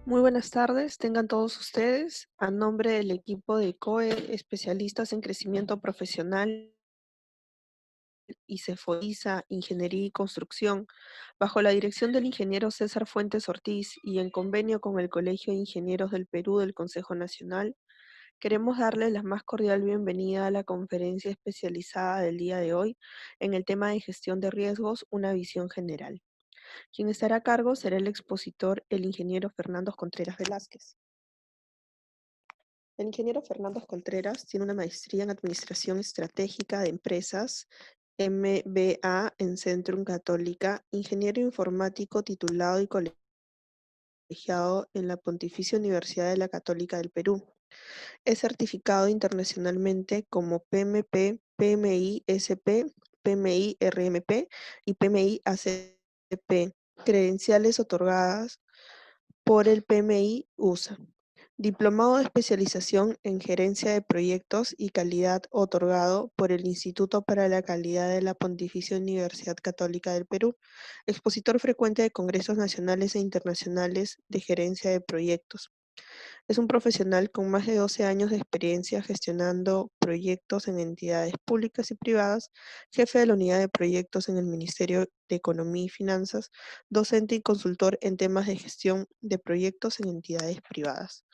Muy buenas tardes, tengan todos ustedes. A nombre del equipo de COE, especialistas en crecimiento profesional y Cefodiza, Ingeniería y Construcción, bajo la dirección del ingeniero César Fuentes Ortiz y en convenio con el Colegio de Ingenieros del Perú del Consejo Nacional, queremos darles la más cordial bienvenida a la conferencia especializada del día de hoy en el tema de gestión de riesgos, una visión general. Quien estará a cargo será el expositor, el ingeniero Fernando Contreras Velázquez. El ingeniero Fernando Contreras tiene una maestría en Administración Estratégica de Empresas, MBA en Centrum Católica, ingeniero informático titulado y colegiado en la Pontificia Universidad de la Católica del Perú. Es certificado internacionalmente como PMP, PMI SP, PMI RMP y PMI ACP, credenciales otorgadas por el PMI USA. Diplomado de especialización en gerencia de proyectos y calidad otorgado por el Instituto para la Calidad de la Pontificia Universidad Católica del Perú. Expositor frecuente de congresos nacionales e internacionales de gerencia de proyectos. Es un profesional con más de 12 años de experiencia gestionando proyectos en entidades públicas y privadas, jefe de la unidad de proyectos en el Ministerio de Economía y Finanzas, docente y consultor en temas de gestión de proyectos en entidades privadas.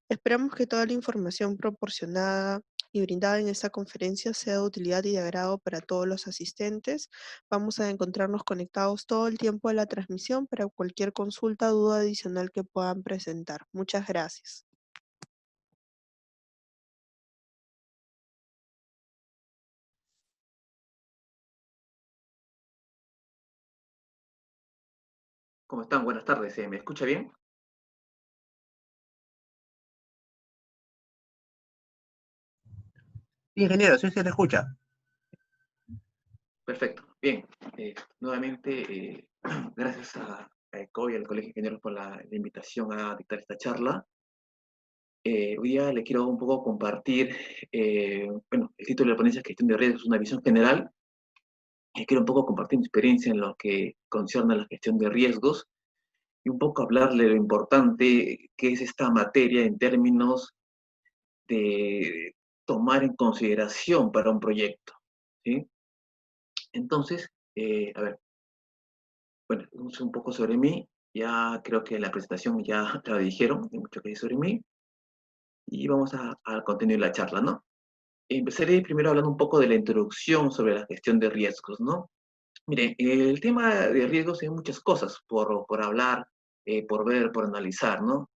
Esperamos que toda la información proporcionada y brindada en esta conferencia sea de utilidad y de agrado para todos los asistentes. Vamos a encontrarnos conectados todo el tiempo de la transmisión para cualquier consulta o duda adicional que puedan presentar. Muchas gracias. ¿Cómo están? Buenas tardes. ¿Me escucha bien? Sí, ingeniero, sí se le escucha. Perfecto. Bien. Nuevamente, gracias a ECO y al Colegio de Ingenieros por la invitación a dictar esta charla. Hoy día le quiero un poco compartir, bueno, el título de la ponencia es Gestión de Riesgos, una visión general. Quiero un poco compartir mi experiencia en lo que concierne a la gestión de riesgos y un poco hablarle de lo importante que es esta materia en términos de tomar en consideración para un proyecto, ¿sí? Entonces, a ver, bueno, un poco sobre mí. Ya creo que la presentación ya la dijeron, hay mucho que decir sobre mí. Y vamos al contenido de la charla, ¿no? Empezaré primero hablando un poco de la introducción sobre la gestión de riesgos, ¿no? Miren, el tema de riesgos hay muchas cosas por hablar, por ver, por analizar, ¿no?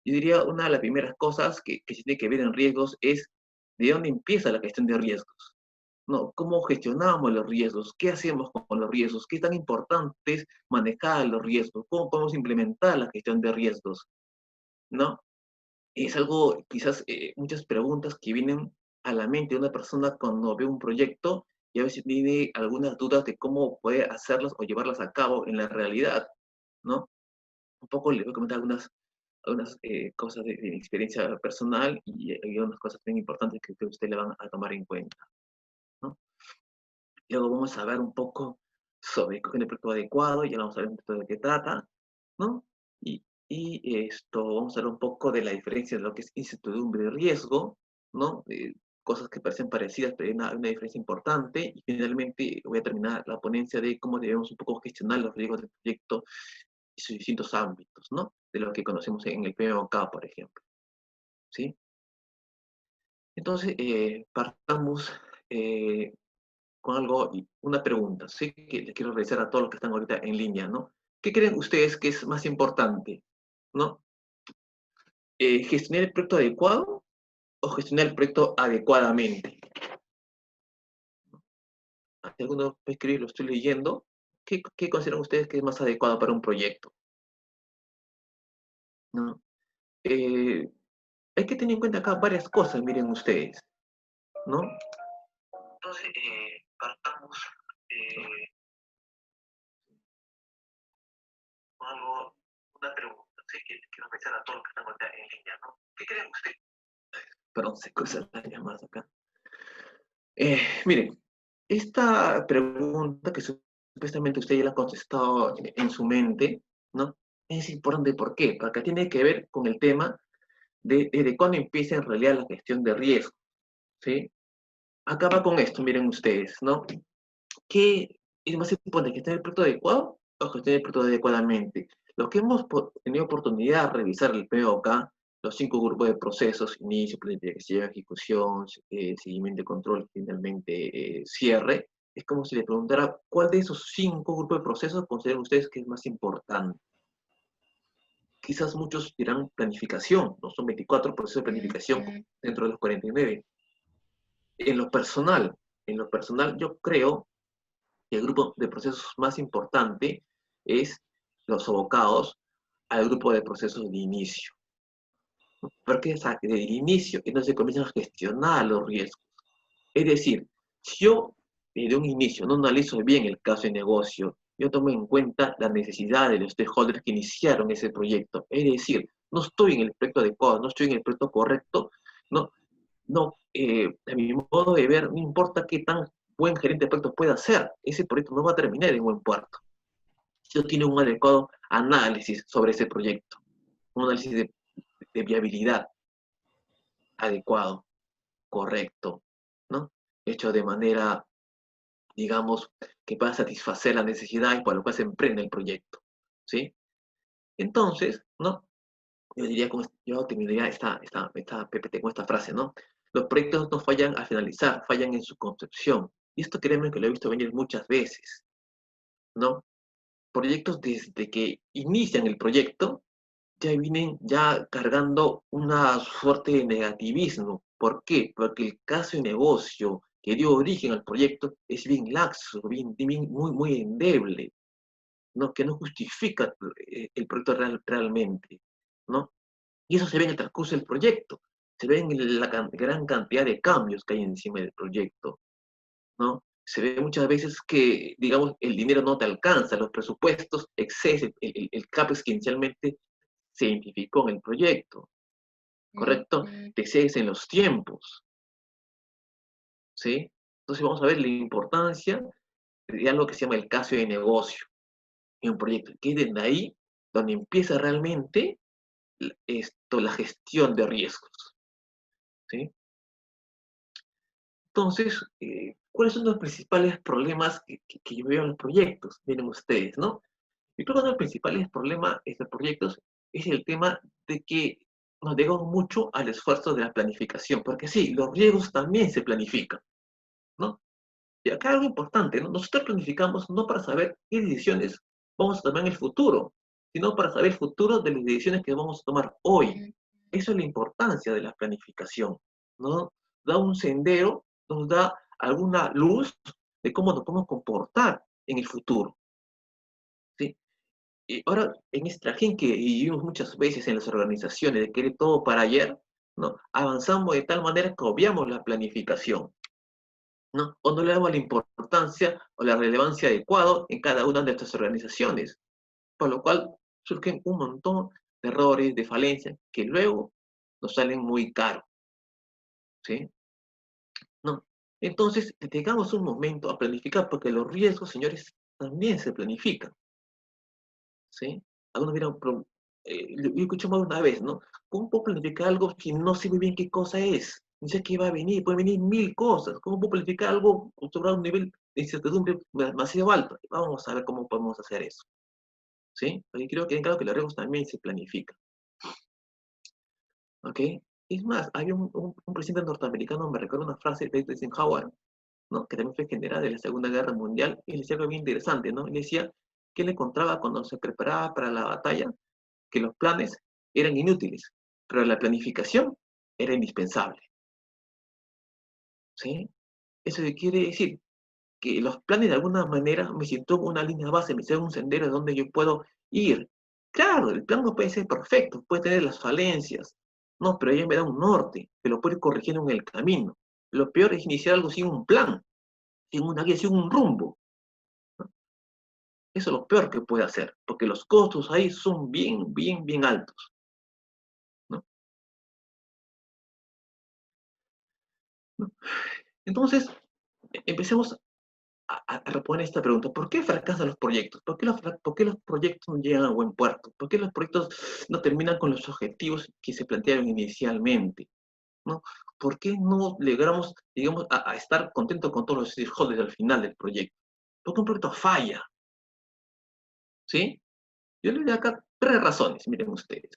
Yo diría una de las primeras cosas que se tiene que ver en riesgos es de dónde empieza la gestión de riesgos. ¿No? ¿Cómo gestionamos los riesgos? ¿Qué hacemos con los riesgos? ¿Qué tan importante es manejar los riesgos? ¿Cómo podemos implementar la gestión de riesgos? ¿No? Es algo, quizás, muchas preguntas que vienen a la mente de una persona cuando ve un proyecto y a veces tiene algunas dudas de cómo puede hacerlas o llevarlas a cabo en la realidad, ¿no? Un poco les voy a comentar algunas cosas de mi experiencia personal y algunas cosas bien importantes que usted le van a tomar en cuenta, ¿no? Luego vamos a ver un poco sobre escoger el proyecto adecuado, ya vamos a ver un poco de qué trata, ¿no? Esto, vamos a hablar un poco de la diferencia de lo que es incertidumbre y riesgo, ¿no? Cosas que parecen parecidas, pero hay una diferencia importante. Y finalmente voy a terminar la ponencia de cómo debemos un poco gestionar los riesgos del proyecto y sus distintos ámbitos, ¿no? De lo que conocemos en el PMBOK, por ejemplo, ¿sí? Entonces, partamos con algo, una pregunta, ¿sí? Que les quiero realizar a todos los que están ahorita en línea, ¿no? ¿Qué creen ustedes que es más importante, ¿no? ¿Gestionar el proyecto adecuado o gestionar el proyecto adecuadamente? Si alguno puede escribir, lo estoy leyendo. ¿Qué consideran ustedes que es más adecuado para un proyecto? ¿No? Hay que tener en cuenta acá varias cosas, miren ustedes, ¿no? Entonces, partamos con algo, una pregunta, ¿sí? Que quiero realizar a todos los que están ahorita en línea, ¿no? ¿Qué creen ustedes? Perdón, se cruzan las llamadas acá. Miren, esta pregunta que supuestamente usted ya la ha contestado en su mente, ¿no? Es importante, ¿por qué? Porque tiene que ver con el tema de desde cuándo empieza en realidad la gestión de riesgo, ¿sí? Acaba con esto, miren ustedes, ¿no? ¿Qué es más importante, gestión del proyecto adecuado o gestión del proyecto adecuadamente? Los que hemos tenido oportunidad de revisar el POK, los 5 grupos de procesos, inicio, planificación, ejecución, seguimiento, control, finalmente cierre, es como si le preguntara cuál de esos 5 grupos de procesos consideran ustedes que es más importante. Quizás muchos dirán planificación, no son 24 procesos de planificación dentro de los 49. En lo personal yo creo que el grupo de procesos más importante es los abocados al grupo de procesos de inicio. Porque desde el inicio es donde se comienzan a gestionar los riesgos. Es decir, si yo de un inicio no analizo bien el caso de negocio, yo tomo en cuenta la necesidad de los stakeholders que iniciaron ese proyecto. Es decir, no estoy en el proyecto adecuado, no estoy en el proyecto correcto, no, a mi modo de ver, no importa qué tan buen gerente de proyectos pueda ser, ese proyecto no va a terminar en buen puerto. Si no tiene un adecuado análisis sobre ese proyecto, un análisis de viabilidad adecuado, correcto, ¿no? Hecho de manera, digamos, que pueda satisfacer la necesidad y por lo cual se emprende el proyecto, ¿sí? Entonces, ¿no? Yo diría, yo terminaría esta PPT con esta frase, ¿no? Los proyectos no fallan al finalizar, fallan en su concepción. Y esto créeme que lo he visto venir muchas veces, ¿no? Proyectos desde que inician el proyecto, ya vienen ya cargando una suerte de negativismo. ¿Por qué? Porque el caso de negocio que dio origen al proyecto es bien laxo, muy endeble, ¿no? Que no justifica el proyecto realmente, ¿no? Y eso se ve en el transcurso del proyecto, se ve en la gran cantidad de cambios que hay encima del proyecto, ¿no? Se ve muchas veces que, digamos, el dinero no te alcanza, los presupuestos exceden el CAPEX que inicialmente se identificó en el proyecto, ¿correcto? Te excedes en los tiempos, ¿sí? Entonces vamos a ver la importancia de algo que se llama el caso de negocio en un proyecto, que es desde ahí donde empieza realmente la gestión de riesgos, ¿sí? Entonces, ¿cuáles son los principales problemas que yo veo en los proyectos? Miren ustedes, ¿no? Yo creo que uno de los principales problemas de los proyectos es el tema de que nos debemos mucho al esfuerzo de la planificación, porque sí, los riesgos también se planifican, ¿no? Y acá algo importante, ¿no? Nosotros planificamos no para saber qué decisiones vamos a tomar en el futuro, sino para saber el futuro de las decisiones que vamos a tomar hoy. Eso es la importancia de la planificación, ¿no? Da un sendero, nos da alguna luz de cómo nos podemos comportar en el futuro, ¿sí? Y ahora, en esta trajín que vivimos muchas veces en las organizaciones de querer todo para ayer, ¿no? Avanzamos de tal manera que obviamos la planificación, ¿no? O no le damos la importancia o la relevancia adecuada en cada una de estas organizaciones, por lo cual surgen un montón de errores, de falencias, que luego nos salen muy caros, ¿sí? ¿No? Entonces, tengamos un momento a planificar, porque los riesgos, señores, también se planifican, ¿sí? Algunos dirán, pero, yo escuché más una vez, ¿no? ¿Cómo puedo planificar algo si no sé muy bien qué cosa es? No sé qué va a venir, pueden venir mil cosas. ¿Cómo puedo planificar algo sobre un nivel de incertidumbre demasiado alto? Vamos a ver cómo podemos hacer eso, ¿sí? Porque creo que en claro que los riesgos también se planifican, ¿ok? Es más, había un presidente norteamericano, me recuerdo una frase de Eisenhower, ¿no? Que también fue general de la Segunda Guerra Mundial, y le decía algo bien interesante, ¿no? Le decía que le encontraba cuando se preparaba para la batalla, que los planes eran inútiles, pero la planificación era indispensable, ¿sí? Eso quiere decir que los planes de alguna manera me siento una línea base, me hicieron un sendero donde yo puedo ir. Claro, el plan no puede ser perfecto, puede tener las falencias, no, pero ella me da un norte, que lo puede ir corrigiendo en el camino. Lo peor es iniciar algo sin un plan, sin una guía, sin un rumbo. Eso es lo peor que puede hacer, porque los costos ahí son bien altos, ¿no? Entonces, empecemos a responder esta pregunta. ¿Por qué fracasan los proyectos? ¿Por qué los proyectos no llegan a buen puerto? ¿Por qué los proyectos no terminan con los objetivos que se plantearon inicialmente? ¿No? ¿Por qué no logramos, digamos, a estar contentos con todos los stakeholders al final del proyecto? Porque un proyecto falla, ¿sí? Yo le doy acá 3 razones, miren ustedes.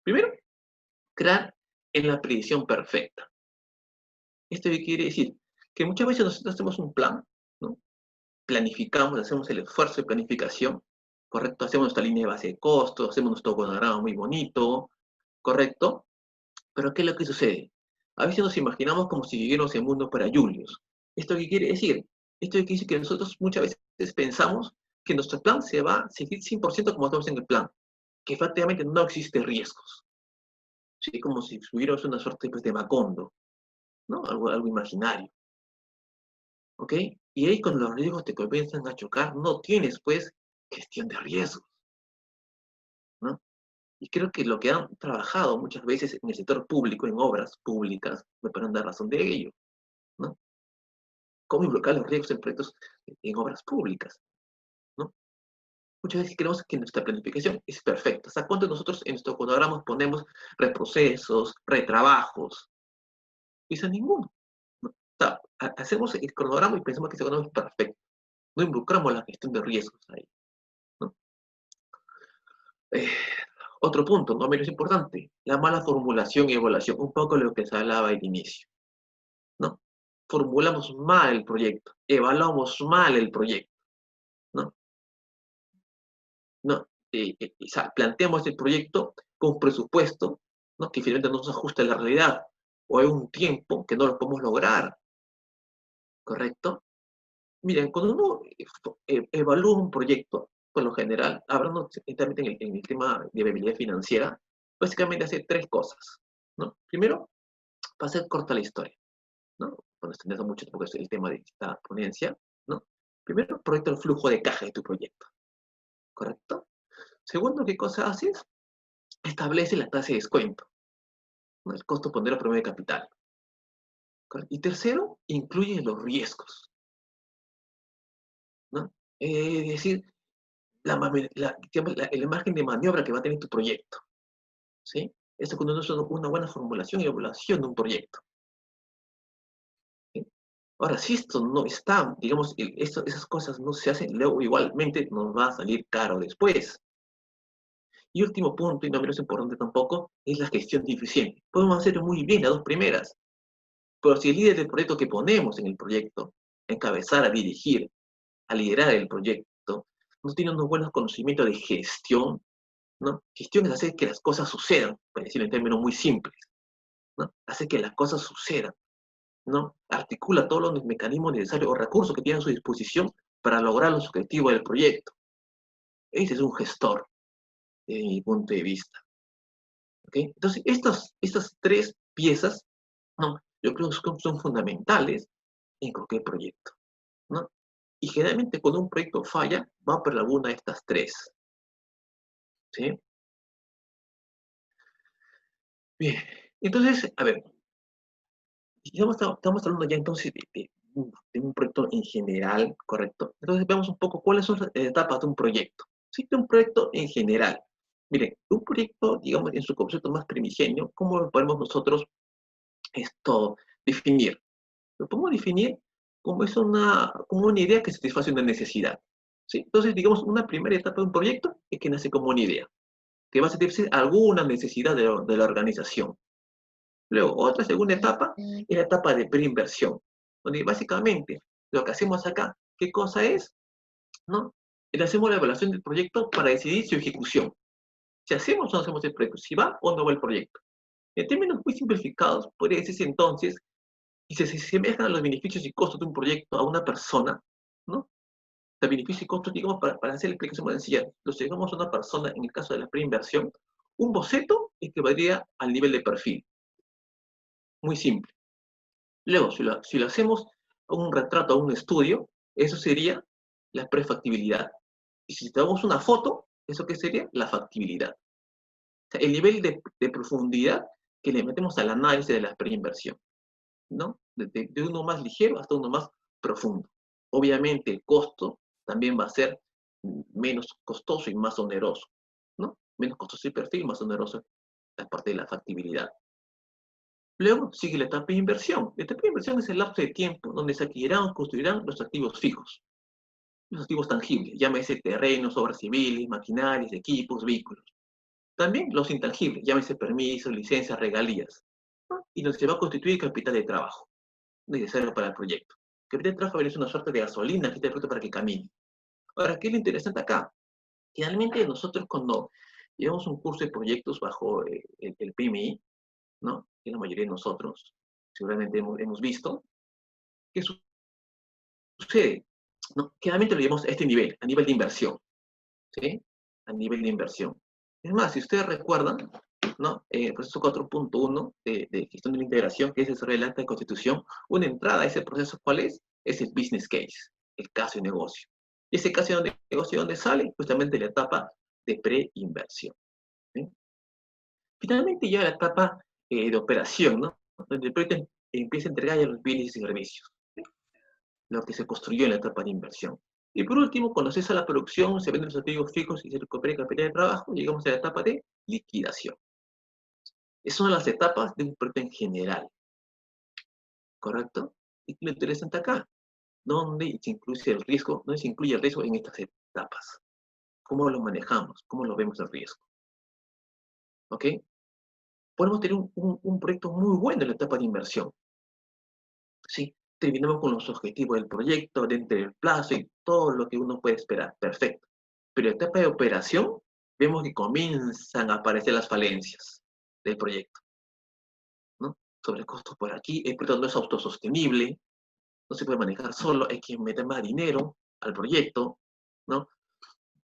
Primero, crear en la predicción perfecta. ¿Esto qué quiere decir? Que muchas veces nosotros hacemos un plan, ¿no? Planificamos, hacemos el esfuerzo de planificación, ¿correcto? Hacemos nuestra línea de base de costos, hacemos nuestro cronograma muy bonito, ¿correcto? Pero ¿qué es lo que sucede? A veces nos imaginamos como si viviéramos en mundo para Julius. ¿Esto qué quiere decir? Esto quiere decir que nosotros muchas veces pensamos que nuestro plan se va a seguir 100% como estamos en el plan, que prácticamente no existe riesgos. ¿Sí? Como si tuviéramos una suerte pues, de Macondo, ¿no? Algo imaginario. ¿Ok? Y ahí cuando los riesgos te comienzan a chocar, no tienes pues gestión de riesgos, ¿no? Y creo que lo que han trabajado muchas veces en el sector público, en obras públicas, me pueden dar razón de ello, ¿no? Cómo involucrar los riesgos en proyectos, en obras públicas, ¿no? Muchas veces creemos que nuestra planificación es perfecta. ¿Hasta cuánto nosotros en nuestro cronograma ponemos reprocesos, retrabajos? Quizá ninguno, ¿no? O sea, hacemos el cronograma y pensamos que ese cronograma es perfecto. No involucramos la gestión de riesgos ahí, ¿no? Eh, Otro punto, no menos importante, la mala formulación y evaluación, un poco de lo que se hablaba al inicio, ¿no? Formulamos mal el proyecto, evaluamos mal el proyecto, ¿no? ¿No? O sea, planteamos el proyecto con un presupuesto, ¿no? Que finalmente no se ajusta a la realidad, o hay un tiempo que no lo podemos lograr, ¿correcto? Miren, cuando uno evalúa un proyecto, por lo general, hablando también en el tema de viabilidad financiera, básicamente hace 3 cosas, ¿no? Primero, para hacer corta la historia, ¿no? Bueno, extendiendo mucho porque es el tema de esta ponencia, ¿no? Primero, proyecta el flujo de caja de tu proyecto, ¿correcto? Segundo, ¿qué cosa haces? Establece la tasa de descuento, ¿no? El costo pondero promedio de capital. ¿Correcto? Y tercero, incluye los riesgos, ¿no? Es decir, el margen de maniobra que va a tener tu proyecto, ¿sí? Esto cuando uno es una buena formulación y evaluación de un proyecto, ¿sí? Ahora, si esto no está, digamos, esas cosas no se hacen, luego igualmente nos va a salir caro después. Y último punto, y no menos importante tampoco, es la gestión eficiente. Podemos hacer muy bien las 2 primeras, pero si el líder del proyecto que ponemos en el proyecto, encabezar, a dirigir, a liderar el proyecto, no tiene unos buenos conocimientos de gestión, ¿no? Gestión es hacer que las cosas sucedan, para decirlo en términos muy simples, ¿no? Hacer que las cosas sucedan, ¿no? Articula todos los mecanismos necesarios o recursos que tiene a su disposición para lograr los objetivos del proyecto. Ese es un gestor, desde mi punto de vista. ¿Okay? Entonces, estas 3 piezas, ¿no? Yo creo que son fundamentales en cualquier proyecto, ¿no? Y generalmente cuando un proyecto falla, va por alguna de estas 3, ¿sí? Bien, entonces, a ver, estamos hablando ya entonces de un proyecto en general, ¿correcto? Entonces veamos un poco cuáles son las etapas de un proyecto. Sí, de un proyecto en general. Miren, un proyecto, digamos, en su concepto más primigenio, ¿cómo lo podemos nosotros definir? Lo podemos definir como, como una idea que satisface una necesidad, ¿sí? Entonces, digamos, una primera etapa de un proyecto es que nace como una idea, que va a satisfacer alguna necesidad de la organización. Luego, otra segunda etapa es la etapa de preinversión, donde básicamente lo que hacemos acá, ¿qué cosa es? ¿No? Hacemos la evaluación del proyecto para decidir su ejecución. Si hacemos o no hacemos el proyecto, si va o no va el proyecto. En términos muy simplificados, podría decirse entonces, y si se asemejan los beneficios y costos de un proyecto a una persona, ¿no? Los beneficios y costos, digamos, para hacer la explicación más sencilla, los llegamos a una persona, en el caso de la preinversión, un boceto equivaldría al nivel de perfil. Muy simple. Luego, si lo hacemos un retrato, a un estudio, eso sería la prefactibilidad. Y si tomamos una foto, ¿eso qué sería? La factibilidad. O sea, el nivel de profundidad que le metemos al análisis de la preinversión, ¿no? De uno más ligero hasta uno más profundo. obviamente el costo también va a ser menos costoso y más oneroso, ¿no? Menos costoso el perfil, más oneroso la parte de la factibilidad. Luego sigue la etapa de inversión. La etapa de inversión es el lapso de tiempo donde se adquirirán o construirán los activos fijos, los activos tangibles, llámese terrenos, obras civiles, maquinarias, equipos, vehículos. También los intangibles, llámese permisos, licencias, regalías, ¿no? Y donde se va a constituir capital de trabajo necesario para el proyecto. Capital de trabajo es una suerte de gasolina que te proyecto para que camine. Ahora, ¿qué es lo interesante acá? Finalmente, nosotros cuando llevamos un curso de proyectos bajo el PMI, ¿no? Que la mayoría de nosotros seguramente hemos visto, ¿qué sucede? ¿No? Generalmente lo llevamos a este nivel, a nivel de inversión, ¿sí? A nivel de inversión. Es más, si ustedes recuerdan, ¿no? El proceso 4.1 de gestión de la integración, que es sobre el acta de constitución, una entrada a ese proceso, ¿cuál es? Es el business case, el caso de negocio. Y ese caso de negocio, ¿dónde sale? Justamente la etapa de preinversión. ¿Sí? Finalmente ya la etapa de operación, ¿no? Donde el proyecto empieza a entregar ya los bienes y servicios, ¿sí? Lo que se construyó en la etapa de inversión. Y por último, cuando se hace la producción, se venden los activos fijos y se recupera el capital de trabajo, llegamos a la etapa de liquidación. Esas son las etapas de un proyecto en general, ¿correcto? Y lo interesante acá, ¿dónde se incluye el riesgo? ¿Dónde se incluye el riesgo en estas etapas? ¿Cómo lo manejamos? ¿Cómo lo vemos el riesgo? ¿Ok? Podemos tener un proyecto muy bueno en la etapa de inversión, ¿sí? Terminamos con los objetivos del proyecto, dentro del plazo y todo lo que uno puede esperar. Perfecto. Pero en la etapa de operación, vemos que comienzan a aparecer las falencias del proyecto, ¿no? Sobrecostos por aquí, el proyecto no es autosostenible, no se puede manejar solo, hay que meter más dinero al proyecto, ¿no?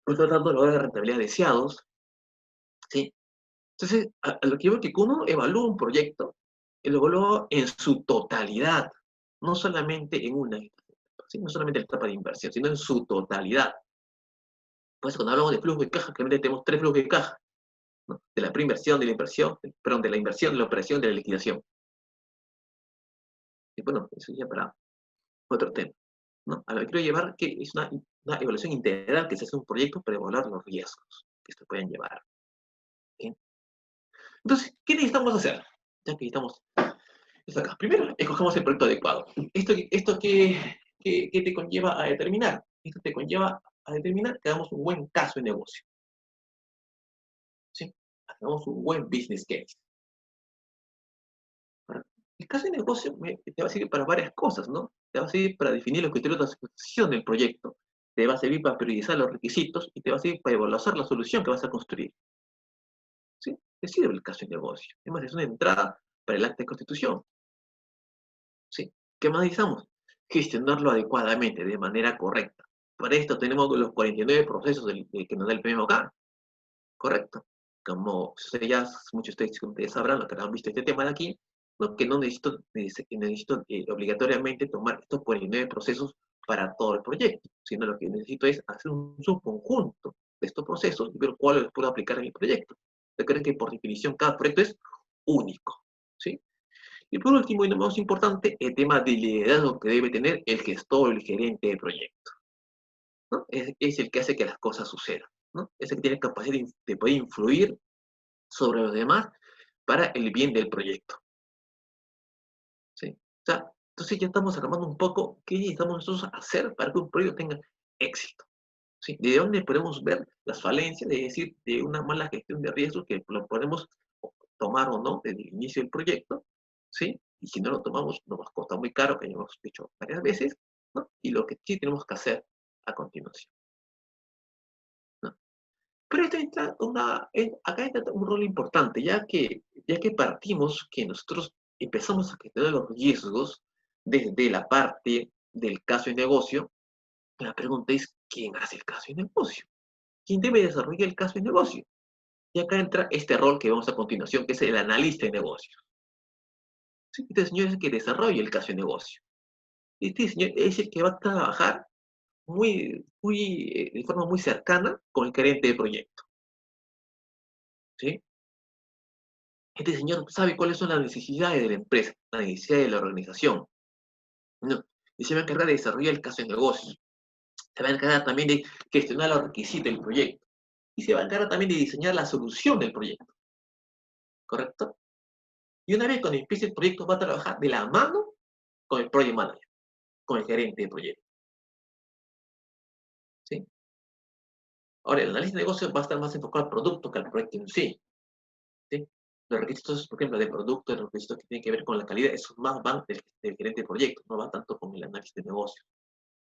No está dando los de rentabilidad deseados, ¿sí? Entonces, a lo que yo veo que uno evalúa un proyecto, lo evalúa en su totalidad, no solamente en una etapa, ¿sí? No solamente en la etapa de inversión, sino en su totalidad. Por eso cuando hablamos de flujo de caja, claramente tenemos tres flujos de caja, ¿no? De la preinversión, de la inversión, perdón, de la inversión, de la operación, de la liquidación. Y bueno, eso ya para otro tema, ¿no? A lo que quiero llevar que es una evaluación integral que se hace un proyecto para evaluar los riesgos que se pueden llevar. ¿Sí? Entonces, ¿qué necesitamos hacer? Ya que estamos acá. Primero, escogemos el proyecto adecuado. ¿Esto qué te conlleva a determinar? Esto te conlleva a determinar que hagamos un buen caso de negocio. ¿Sí? Hagamos un buen business case. El caso de negocio te va a servir para varias cosas, ¿no? Te va a servir para definir los criterios de ejecución del proyecto, te va a servir para priorizar los requisitos y te va a servir para evaluar la solución que vas a construir. ¿Sí? Te sirve el caso de negocio. Además, es una entrada para el acta de constitución. ¿Sí? ¿Qué más necesitamos? Gestionarlo adecuadamente, de manera correcta. Para esto tenemos los 49 procesos que nos da el PMOK, ¿correcto? Como ya muchos de ustedes sabrán, los que han visto este tema de aquí, ¿no? Que no necesito obligatoriamente tomar estos 49 procesos para todo el proyecto, sino lo que necesito es hacer un subconjunto de estos procesos y ver cuáles los puedo aplicar en mi proyecto. Recuerden que por definición cada proyecto es único, ¿sí? Y por último, y no más importante, el tema de liderazgo que debe tener el gestor o el gerente de proyecto, ¿no? Es el que hace que las cosas sucedan, ¿no? Es el que tiene capacidad de poder influir sobre los demás para el bien del proyecto, ¿sí? O sea, entonces ya estamos armando un poco qué necesitamos nosotros hacer para que un proyecto tenga éxito, ¿sí? ¿De dónde podemos ver las falencias, es decir, de una mala gestión de riesgos que lo podemos tomar o no desde el inicio del proyecto, ¿sí? Y si no lo tomamos, nos cuesta muy caro, que ya hemos dicho varias veces, ¿no? Y lo que sí tenemos que hacer a continuación, ¿no? Pero acá entra un rol importante, ya que partimos que nosotros empezamos a gestionar los riesgos desde la parte del caso de negocio. La pregunta es, ¿quién hace el caso de negocio? ¿Quién debe desarrollar el caso de negocio? Y acá entra este rol que vemos a continuación, que es el analista de negocios. ¿Sí? Este señor es el que desarrolla el caso de negocio. Este señor es el que va a trabajar de forma muy cercana con el gerente de proyecto, ¿sí? Este señor sabe cuáles son las necesidades de la empresa, las necesidades de la organización, ¿no? y se va a encargar de desarrollar el caso de negocio. Se va a encargar también de gestionar los requisitos del proyecto. Y se va a encargar también de diseñar la solución del proyecto. ¿Correcto? Y una vez cuando empiece el proyecto, va a trabajar de la mano con el project manager, con el gerente de proyecto. ¿Sí? Ahora, el análisis de negocio va a estar más enfocado al producto que al proyecto en sí. ¿Sí? Los requisitos, por ejemplo, de producto, los requisitos que tienen que ver con la calidad, esos más van del gerente de proyecto, no va tanto con el análisis de negocio.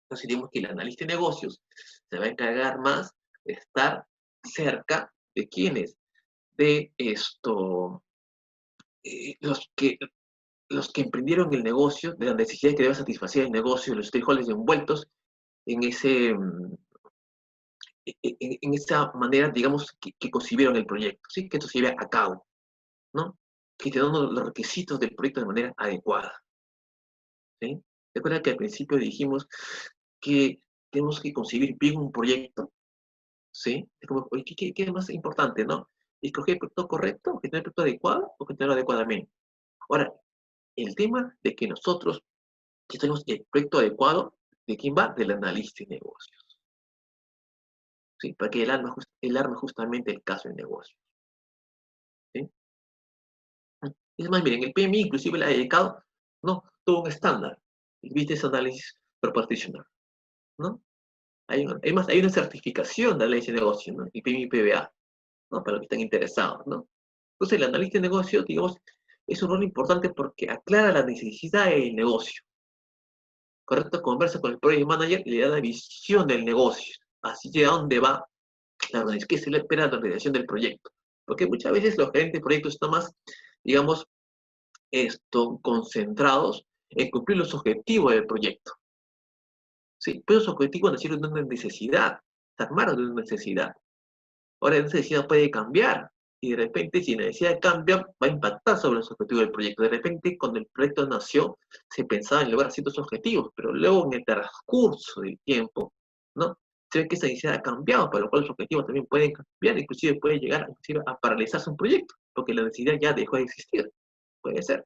Entonces, digamos que el analista de negocios se va a encargar más de estar cerca de quienes, de esto, los que emprendieron el negocio, de las necesidades que debe satisfacer el negocio, los stakeholders envueltos en ese, en esa manera, digamos, que concibieron el proyecto, ¿sí? Que esto se lleve a cabo, ¿no? Que te dan los requisitos del proyecto de manera adecuada, ¿sí? Recuerda que al principio dijimos que tenemos que concebir bien un proyecto, ¿sí? Es como, oye, ¿qué es más importante, no? ¿Escoger el proyecto correcto, gestionar el proyecto adecuado o gestionarlo adecuadamente? Ahora, el tema de que nosotros, si tenemos el proyecto adecuado, ¿de quién va? Del analista de negocios, ¿sí? Para que él arme justamente el caso de negocio, ¿sí? Es más, miren, el PMI inclusive le ha dedicado, ¿no? Todo un estándar, el Business Analysis Practitioner, ¿no? Hay una certificación de análisis de negocio, ¿no? El PMI PBA, ¿no? Para los que están interesados, ¿no? Entonces, el analista de negocio, digamos, es un rol importante porque aclara la necesidad del negocio, ¿correcto? Conversa con el project manager y le da la visión del negocio, así de a dónde va la organización, qué se le espera de la organización del proyecto. Porque muchas veces los gerentes de proyectos están más, digamos, concentrados en cumplir los objetivos del proyecto. ¿Sí? Pero los objetivos nacieron de una necesidad, se armaron de una necesidad. Ahora la necesidad puede cambiar y de repente si la necesidad cambia va a impactar sobre los objetivos del proyecto. De repente cuando el proyecto nació se pensaba en lograr ciertos objetivos, pero luego en el transcurso del tiempo, ¿no? Se ve que esa necesidad ha cambiado, para lo cual los objetivos también pueden cambiar, inclusive puede llegar inclusive a paralizarse un proyecto, porque la necesidad ya dejó de existir. Puede ser.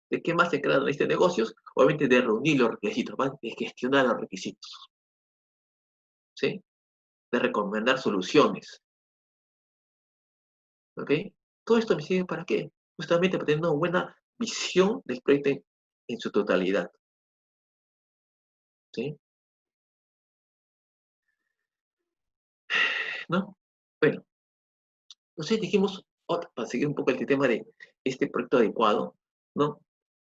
¿De qué más se crean este negocios? Obviamente de reunir los requisitos, de gestionar los requisitos, ¿sí? De recomendar soluciones, ¿ok? Todo esto me sirve para qué? Justamente para tener una buena visión del proyecto en su totalidad, ¿sí? ¿No? Bueno, entonces dijimos, para seguir un poco el tema de este proyecto adecuado, ¿no?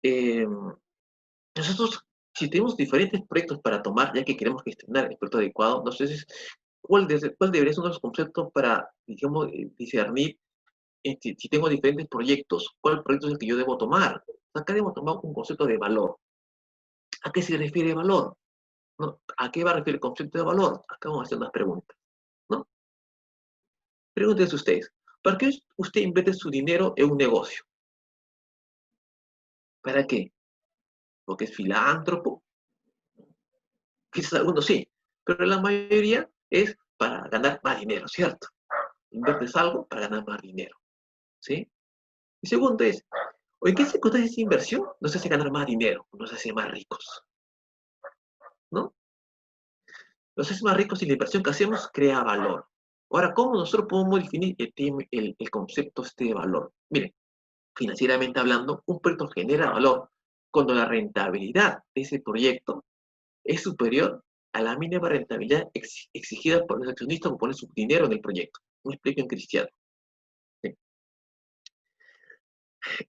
Eh, nosotros, si tenemos diferentes proyectos para tomar, ya que queremos gestionar el proyecto adecuado, entonces, ¿cuál debería ser uno de los conceptos para, digamos, discernir si tengo diferentes proyectos, cuál proyecto es el que yo debo tomar? Acá debo tomar un concepto de valor. ¿A qué se refiere valor? ¿No? ¿A qué va a referir el concepto de valor? Acá vamos a hacer unas preguntas, ¿no? Pregúntense ustedes, ¿para qué usted invierte su dinero en un negocio? ¿Para qué? ¿Porque es filántropo? Quizás algunos sí, pero la mayoría es para ganar más dinero, ¿cierto? Inviertes algo para ganar más dinero, ¿sí? Y segundo es, ¿o en qué circunstancias esa inversión nos hace ganar más dinero, nos hace más ricos, ¿no? Nos hace más ricos si la inversión que hacemos crea valor. Ahora, ¿cómo nosotros podemos definir el concepto de valor? Miren, financieramente hablando, un proyecto genera valor cuando la rentabilidad de ese proyecto es superior a la mínima rentabilidad exigida por los accionistas que ponen su dinero en el proyecto. Me explico en cristiano. ¿Sí?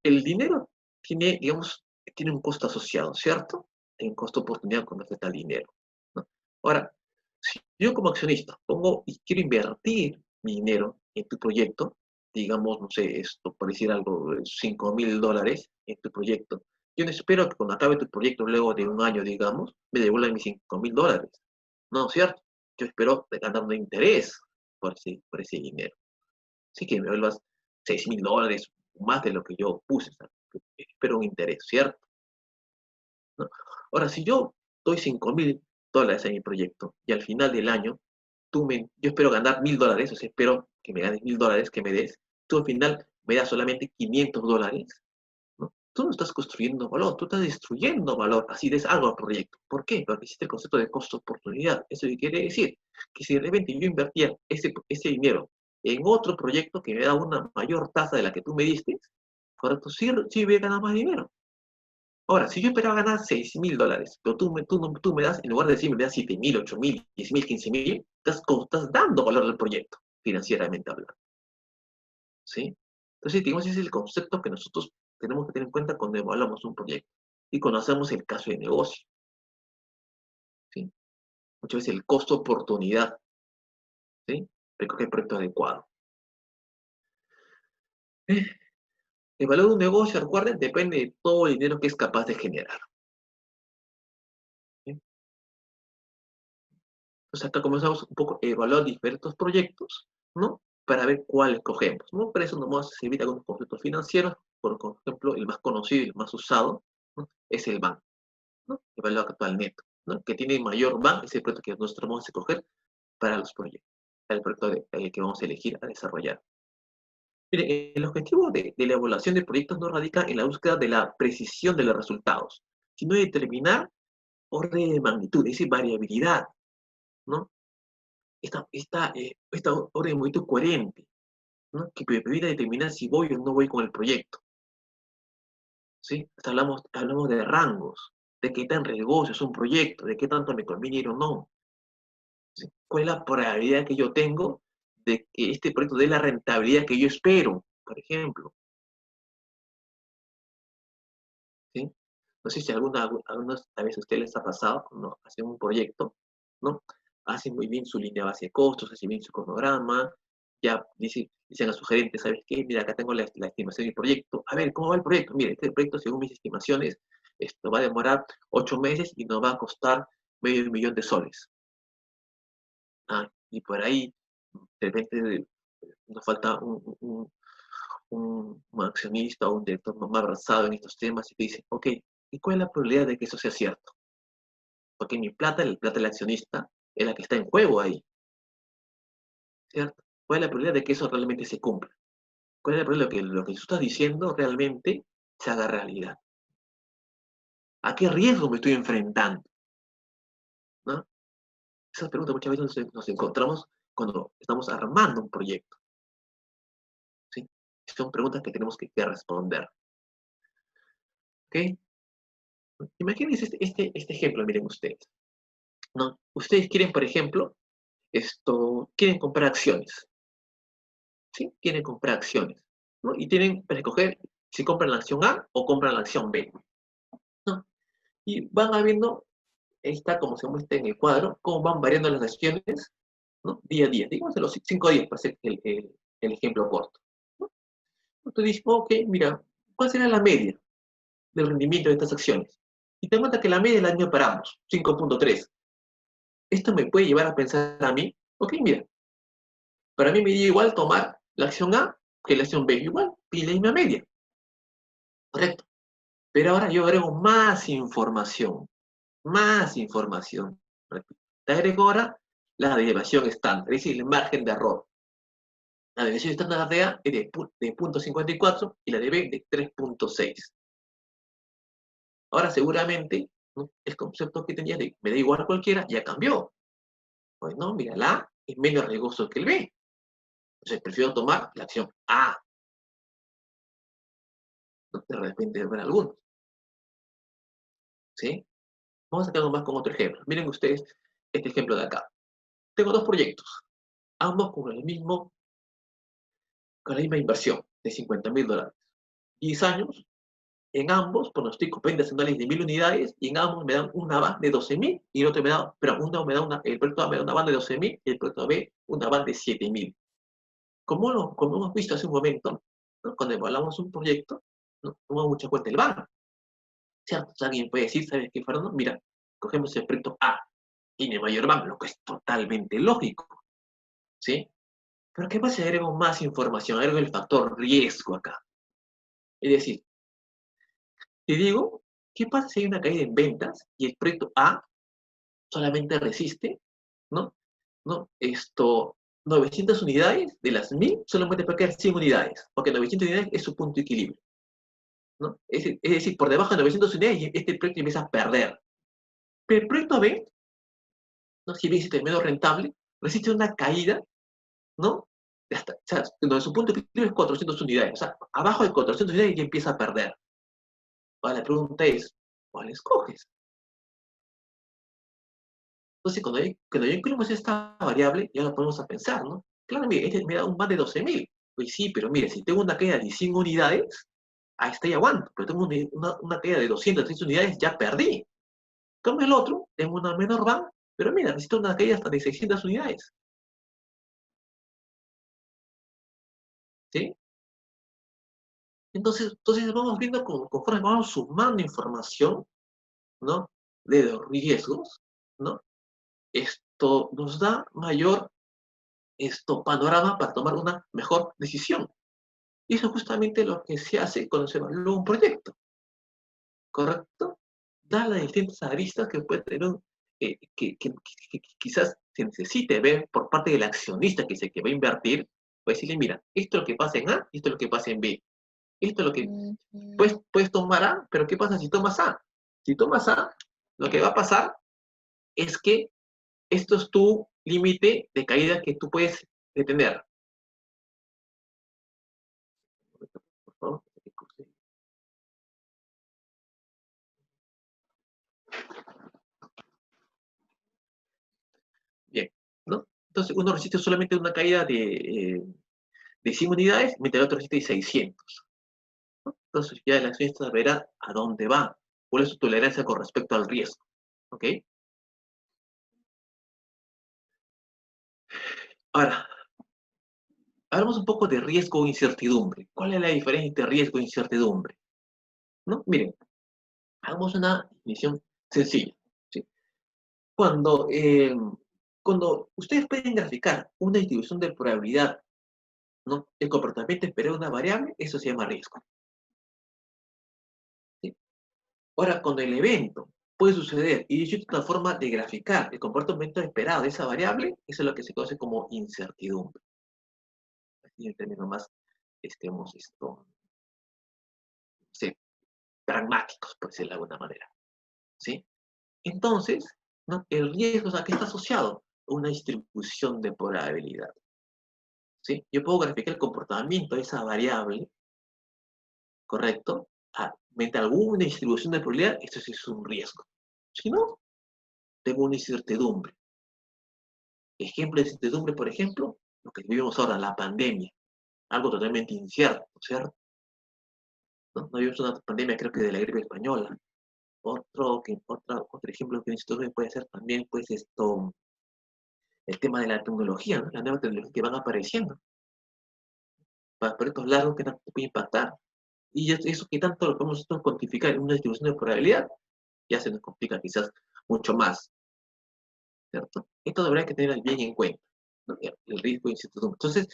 El dinero tiene, digamos, tiene un costo asociado, ¿cierto? Hay un costo de oportunidad cuando afecta al dinero, ¿no? Ahora, si yo como accionista pongo y quiero invertir mi dinero en tu proyecto, digamos, no sé, esto, por decir algo, $5,000 en tu proyecto, yo no espero que cuando acabe tu proyecto, luego de un año, digamos, me devuelvan mis $5,000. No, ¿cierto? Yo espero ganar un interés por ese dinero. Así que me vuelvas $6,000, más de lo que yo puse, ¿sabes? Espero un interés, ¿cierto? ¿No? Ahora, si yo doy $5,000 a mi proyecto y al final del año, yo espero ganar $1,000, o sea, espero que me ganes $1,000, que me des, tú al final me das solamente $500, ¿no? tú no estás construyendo valor, tú estás destruyendo valor, así des algo al proyecto. ¿Por qué? Porque existe el concepto de costo-oportunidad. Eso quiere decir que si de repente yo invertía ese dinero en otro proyecto que me da una mayor tasa de la que tú me diste, correcto, sí voy a ganar más dinero. Ahora, si yo esperaba ganar $6.000, pero tú me das, en lugar de decirme, me das 7.000, 8.000, 10.000, 15.000, estás dando valor al proyecto, financieramente hablando. ¿Sí? Entonces, digamos, ese es el concepto que nosotros tenemos que tener en cuenta cuando evaluamos un proyecto y cuando hacemos el caso de negocio. ¿Sí? Muchas veces el costo-oportunidad. ¿Sí? Recoger el proyecto adecuado. El valor de un negocio, recuerden, depende de todo el dinero que es capaz de generar. ¿Sí? Entonces, acá comenzamos un poco a evaluar diferentes proyectos, ¿no? Para ver cuál escogemos, ¿no? Para eso nos vamos a servir algunos conceptos financieros. Por ejemplo, el más conocido y el más usado, ¿no? Es el BAN, ¿no? El valor actual neto, ¿no? Que tiene mayor BAN, es el proyecto que nosotros vamos a escoger para los proyectos, para el proyecto que vamos a elegir a desarrollar. Mire, el objetivo de la evaluación de proyectos no radica en la búsqueda de la precisión de los resultados, sino de determinar orden de magnitud, es decir, variabilidad, ¿no? Esta orden de magnitud coherente, ¿no? Que me permite determinar si voy o no voy con el proyecto, ¿sí? Hasta hablamos de rangos, de qué tan riesgoso es un proyecto, de qué tanto me conviene ir o no, ¿sí? ¿Cuál es la probabilidad que yo tengo de que este proyecto dé la rentabilidad que yo espero, por ejemplo? ¿Sí? No sé si algunas a veces a ustedes les ha pasado cuando hacen un proyecto, ¿no? Hacen muy bien su línea base de costos, hacen bien su cronograma, ya dicen a su gerente, ¿sabes qué? Mira, acá tengo la estimación del proyecto. A ver, ¿cómo va el proyecto? Mire, este proyecto, según mis estimaciones, esto va a demorar 8 meses y nos va a costar $500,000. Y por ahí, de repente, nos falta un accionista o un director más versado en estos temas y te dice, ok, ¿y cuál es la probabilidad de que eso sea cierto? Porque mi plata, la plata del accionista, es la que está en juego ahí, ¿cierto? ¿Cuál es la probabilidad de que eso realmente se cumpla? ¿Cuál es la probabilidad de que lo que tú estás diciendo realmente se haga realidad? ¿A qué riesgo me estoy enfrentando? ¿No? Esas preguntas muchas veces nos encontramos cuando estamos armando un proyecto, ¿sí? Son preguntas que tenemos que responder, ¿ok? Imagínense este ejemplo, miren ustedes, ¿no? Ustedes quieren, por ejemplo, quieren comprar acciones, ¿sí? Quieren comprar acciones, ¿no? Y tienen para escoger si compran la acción A o compran la acción B, ¿no? Y van viendo, está como se muestra en el cuadro, cómo van variando las acciones, ¿no? Día a día, digamos en los 5 días, para hacer el ejemplo corto, ¿no? Entonces dices, ok, mira, ¿cuál será la media del rendimiento de estas acciones? Y te cuenta que la media del año para ambos, 5.3. Esto me puede llevar a pensar a mí, ok, mira, para mí me dio igual tomar la acción A que la acción B, igual, y la misma media, correcto. Pero ahora yo agrego más información. Te agrego ahora la derivación estándar, es decir, el margen de error. La derivación estándar de A es de 0.54 y la de B de 3.6. Ahora seguramente, ¿no?, el concepto que tenías de me da igual a cualquiera ya cambió. Pues no, mira, la A es menos riesgoso que el B. Entonces prefiero tomar la acción A. ¿No? De repente ver algunos, ¿sí? Vamos a quedarnos más con otro ejemplo. Miren ustedes este ejemplo de acá. Tengo dos proyectos, ambos con la misma inversión de $50,000. 10 años, en ambos pronostico ventas anuales de 1.000 unidades y en ambos me dan una van de 12.000 y el otro me da, el proyecto A me da una van de 12.000 y el proyecto B una van de 7.000. Como hemos visto hace un momento, ¿no?, cuando evaluamos un proyecto, no tomamos mucha cuenta el van, ¿cierto? O sea, alguien puede decir, ¿sabes qué, Fernando? Mira, cogemos el proyecto A, tiene mayor van, lo que es totalmente lógico, ¿sí? Pero ¿qué pasa si agrego más información? Agrego el factor riesgo acá. Es decir, te digo, ¿qué pasa si hay una caída en ventas y el proyecto A solamente resiste, ¿no? 900 unidades de las 1.000, solamente puede quedar 100 unidades, porque 900 unidades es su punto de equilibrio, ¿no? Es decir, por debajo de 900 unidades, este proyecto empieza a perder. Pero el proyecto B, ¿no? Si bien es menos rentable, resiste una caída, ¿no? O sea, donde su punto de equilibrio es 400 unidades. O sea, abajo de 400 unidades ya empieza a perder. Ahora la pregunta es, ¿cuál escoges? Entonces, cuando ya incluimos esta variable, ya lo ponemos a pensar, ¿no? Claro, mire, este me da un más de 12.000. Pues sí, pero mire, si tengo una caída de 100 unidades, ahí está y aguanto. Pero tengo una caída de 230 unidades, ya perdí. Como el otro, tengo una menor van, pero mira, necesito una caída hasta de 600 unidades. ¿Sí? Entonces vamos viendo conforme vamos sumando información, ¿no? De los riesgos, ¿no? Esto nos da mayor panorama para tomar una mejor decisión. Y eso es justamente lo que se hace cuando se evalúa un proyecto, ¿correcto? Da las distintas aristas que puede tener que quizás se necesite ver por parte del accionista que va a invertir, puede decirle, mira, esto es lo que pasa en A y esto es lo que pasa en B. Esto es lo que puedes tomar A, pero ¿qué pasa si tomas A? Si tomas A, lo que va a pasar es que esto es tu límite de caída que tú puedes detener. Por favor. Bien, ¿no? Entonces uno resiste solamente una caída de 100 unidades, mientras el otro resiste 600. ¿No? Entonces ya el accionista verá a dónde va, cuál es su tolerancia con respecto al riesgo. ¿Ok? Ahora, hablamos un poco de riesgo e incertidumbre. ¿Cuál es la diferencia entre riesgo e incertidumbre? ¿No? Miren, hagamos una definición sencilla. ¿Sí? Cuando, eh, cuando ustedes pueden graficar una distribución de probabilidad, ¿no? El comportamiento esperado de una variable, eso se llama riesgo. ¿Sí? Ahora, cuando el evento puede suceder y es una forma de graficar el comportamiento esperado de esa variable, eso es lo que se conoce como incertidumbre. Así en términos más, estemos sí, pragmáticos, por decirlo de alguna manera. ¿Sí? Entonces, ¿no? El riesgo, o sea, ¿qué está asociado? Una distribución de probabilidad. ¿Sí? Yo puedo graficar el comportamiento de esa variable, ¿correcto? Mediante alguna distribución de probabilidad, esto sí es un riesgo. Si no, tengo una incertidumbre. Ejemplo de incertidumbre, por ejemplo, lo que vivimos ahora, la pandemia. Algo totalmente incierto, ¿cierto? ¿No? No vivimos una pandemia, creo que de la gripe española. Otro ejemplo que incertidumbre puede ser también, pues, el tema de la tecnología, ¿no? Las nuevas tecnologías que van apareciendo. Para proyectos largos que tanto puede impactar. Y eso que tanto lo podemos nosotros cuantificar en una distribución de probabilidad, ya se nos complica quizás mucho más, ¿cierto? Esto debería que tener bien en cuenta, ¿no? El riesgo de incertidumbre. Entonces,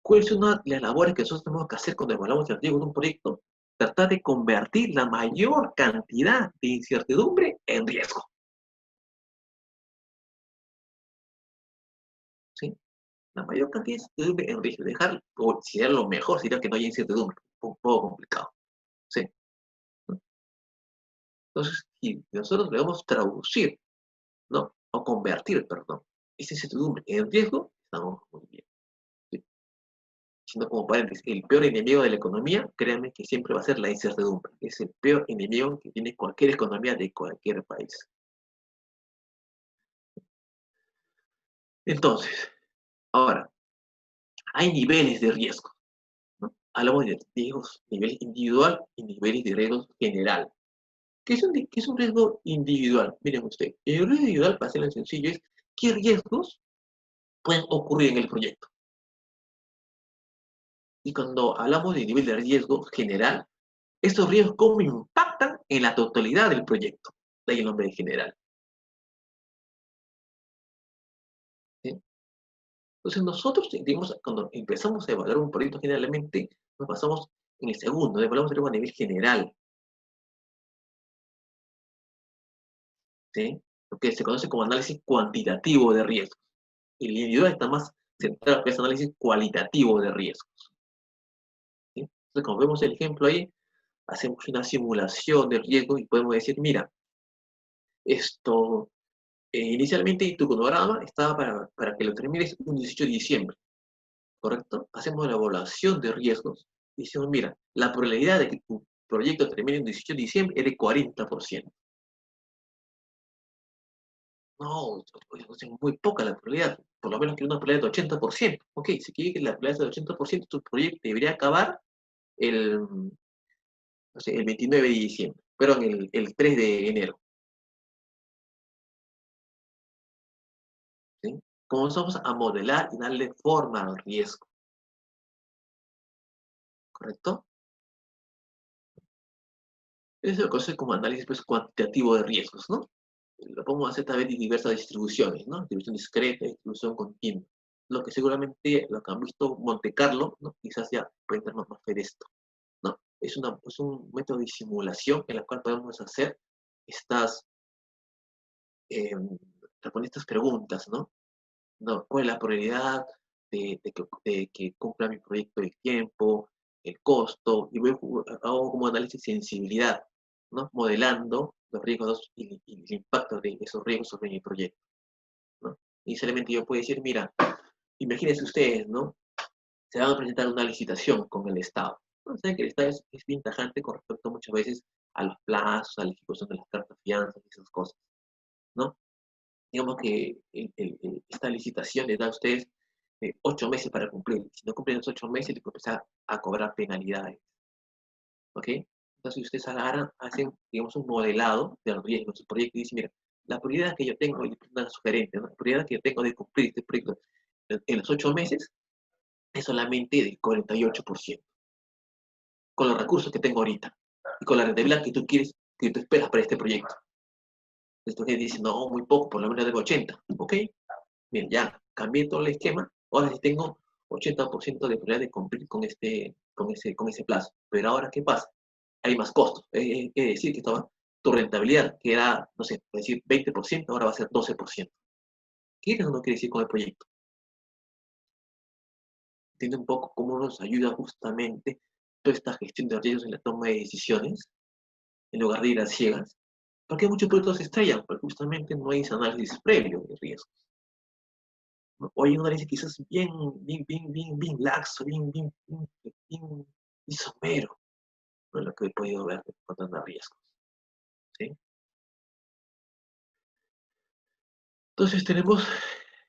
¿cuál es una de las labores que nosotros tenemos que hacer cuando evaluamos el riesgo de un proyecto? Tratar de convertir la mayor cantidad de incertidumbre en riesgo, ¿sí? La mayor cantidad de incertidumbre en riesgo. Dejar, o si era lo mejor, sería que no haya incertidumbre. Un poco complicado, ¿sí? Entonces, si nosotros debemos traducir, ¿no? O convertir, perdón, esa incertidumbre en riesgo, estamos muy bien. ¿Sí? Siendo como paréntesis, el peor enemigo de la economía, créanme que siempre va a ser la incertidumbre. Es el peor enemigo que tiene cualquier economía de cualquier país. Entonces, ahora, hay niveles de riesgo, ¿no? Hablamos de riesgos, nivel individual y niveles de riesgo general. ¿Qué es un riesgo individual? Miren ustedes, el riesgo individual, para hacerlo sencillo, es qué riesgos pueden ocurrir en el proyecto. Y cuando hablamos de nivel de riesgo general, estos riesgos cómo impactan en la totalidad del proyecto. De ahí el nombre de general. ¿Sí? Entonces nosotros, digamos, cuando empezamos a evaluar un proyecto generalmente, nos basamos en el segundo, evaluamos el riesgo a nivel general. ¿Sí? Lo que se conoce como análisis cuantitativo de riesgos. El individual está más centrado en ese análisis cualitativo de riesgos. ¿Sí? Entonces, como vemos el ejemplo ahí, hacemos una simulación de riesgo y podemos decir, mira, esto, inicialmente tu cronograma estaba para que lo termines un 18 de diciembre, ¿correcto? Hacemos la evaluación de riesgos y decimos, mira, la probabilidad de que tu proyecto termine el 18 de diciembre es de 40%. No, es muy poca la probabilidad, por lo menos que una probabilidad de 80%. Ok, si quiere que la probabilidad de 80%, tu proyecto debería acabar el, no sé, el 29 de diciembre, perdón, el 3 de enero. ¿Sí? Comenzamos a modelar y darle forma al riesgo, ¿correcto? Eso lo conoce como análisis pues, cuantitativo de riesgos, ¿no? Lo podemos hacer también de diversas distribuciones, ¿no? Distribución discreta, distribución continua. Lo que seguramente, lo que han visto Monte Carlo, ¿no? Quizás ya pueden darnos más fe de esto, ¿no? Es un método de simulación en el cual podemos hacer estas, responder estas preguntas, ¿no? ¿No? ¿Cuál es la probabilidad de que cumpla mi proyecto el tiempo, el costo? Y hago como análisis de sensibilidad, ¿no? Modelando los riesgos y el impacto de esos riesgos sobre mi proyecto, ¿no? Inicialmente yo puedo decir, mira, imagínense ustedes, ¿no? Se van a presentar una licitación con el Estado. ¿No? Saben que el Estado es bien tajante con respecto muchas veces a los plazos, a la ejecución de las cartas fianzas y esas cosas, ¿no? Digamos que esta licitación les da a ustedes 8 meses para cumplir. Si no cumplen los 8 meses, les puede empezar a cobrar penalidades. ¿Ok? Entonces, ustedes agarran, hacen, digamos, un modelado de los riesgos de su proyecto y dicen, mira, la prioridad que yo tengo, y una sugerente, ¿no? La prioridad que yo tengo de cumplir este proyecto en los 8 meses es solamente del 48%, con los recursos que tengo ahorita y con la rentabilidad que tú quieres, que tú esperas para este proyecto. Entonces dicen, no, muy poco, por lo menos tengo 80. ¿Ok? Bien, ya cambié todo el esquema. Ahora sí tengo 80% de probabilidad de cumplir con ese plazo. Pero ahora, ¿qué pasa? Hay más costos. Es decir, que tu rentabilidad, que era, no sé, decir 20%, ahora va a ser 12%. ¿Quieres o no quieres ir con el proyecto? Entiende un poco cómo nos ayuda justamente toda esta gestión de riesgos en la toma de decisiones, en lugar de ir a ciegas. Porque muchos proyectos se estrellan, porque justamente no hay ese análisis previo de riesgos. O hay un análisis quizás bien laxo, bien somero, ¿no? Lo que he podido ver cuando anda riesgos. ¿Sí? Entonces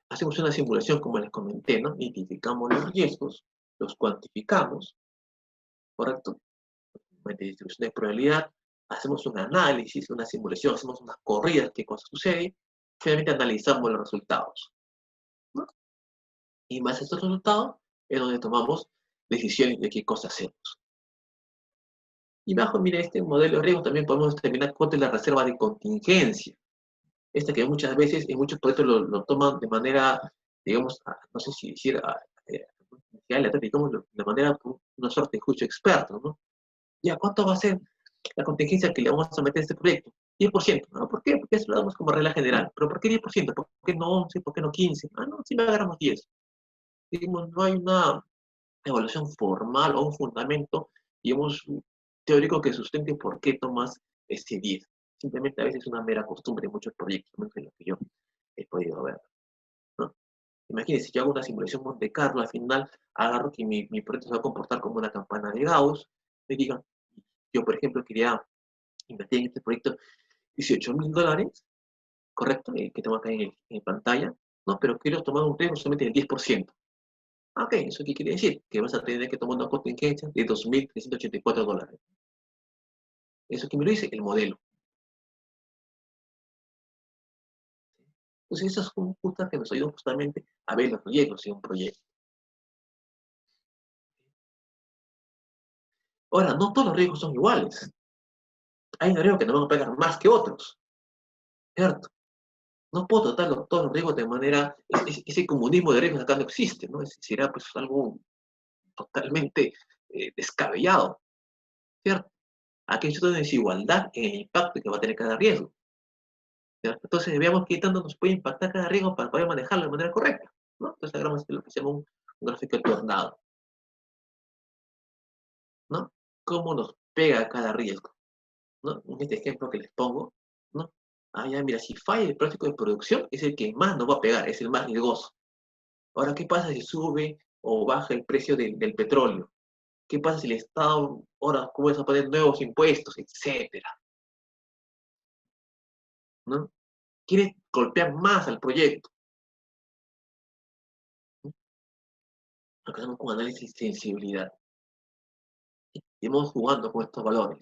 hacemos una simulación, como les comenté, ¿no? Identificamos los riesgos, los cuantificamos, ¿correcto? Mediante distribución de probabilidad, hacemos un análisis, una simulación, hacemos unas corridas, qué cosa sucede, finalmente analizamos los resultados, ¿no? Y más estos resultados es donde tomamos decisiones de qué cosa hacemos. Y bajo, mira, este modelo de riesgo también podemos determinar cuánto es la reserva de contingencia. Esta que muchas veces en muchos proyectos lo toman de manera, digamos, no sé si decir, digamos, de manera, una suerte de juicio experto, ¿no? Ya, ¿cuánto va a ser la contingencia que le vamos a meter a este proyecto? 10%, ¿no? ¿Por qué? Porque eso lo damos como regla general. ¿Pero por qué 10%? ¿Por qué no 11? ¿Por qué no 15? Ah, no, si me agarramos 10. Digamos, no hay una evaluación formal o un fundamento, digamos, teórico que sustente por qué tomas este 10. Simplemente a veces es una mera costumbre de muchos proyectos, ¿no? En lo que yo he podido ver, ¿no? Imagínense, si yo hago una simulación Monte Carlo, al final agarro que mi proyecto se va a comportar como una campana de Gauss, me digan, yo por ejemplo quería invertir en este proyecto $18,000, ¿correcto? Que tengo acá en pantalla, ¿no? Pero quiero tomar un riesgo solamente del 10%. Ah, ok, ¿eso qué quiere decir? Que vas a tener que tomar una contingencia de $2,384. ¿Eso que me lo dice? El modelo. Entonces, esas son justas que nos ayudan justamente a ver los riesgos de un proyecto. Ahora, no todos los riesgos son iguales. Hay riesgos que nos van a pegar más que otros, ¿cierto? No puedo tratar todos los riesgos de manera, ese comunismo de riesgos acá no existe, ¿no? Será pues algo totalmente descabellado, ¿cierto? Aquí hay una desigualdad en el impacto que va a tener cada riesgo, ¿cierto? Entonces veamos qué tanto nos puede impactar cada riesgo para poder manejarlo de manera correcta, ¿no? Entonces hagamos lo que se llama un gráfico de tornado, ¿no? Cómo nos pega cada riesgo, ¿no? En este ejemplo que les pongo, ¿no? Ah, ya, mira, si falla el plástico de producción, es el que más nos va a pegar, es el más riesgoso. Ahora, ¿qué pasa si sube o baja el precio del petróleo? ¿Qué pasa si el Estado ahora comienza a poner nuevos impuestos, etcétera? ¿No? Quiere golpear más al proyecto. ¿No? Lo que hacemos con análisis de sensibilidad. Y vamos jugando con estos valores.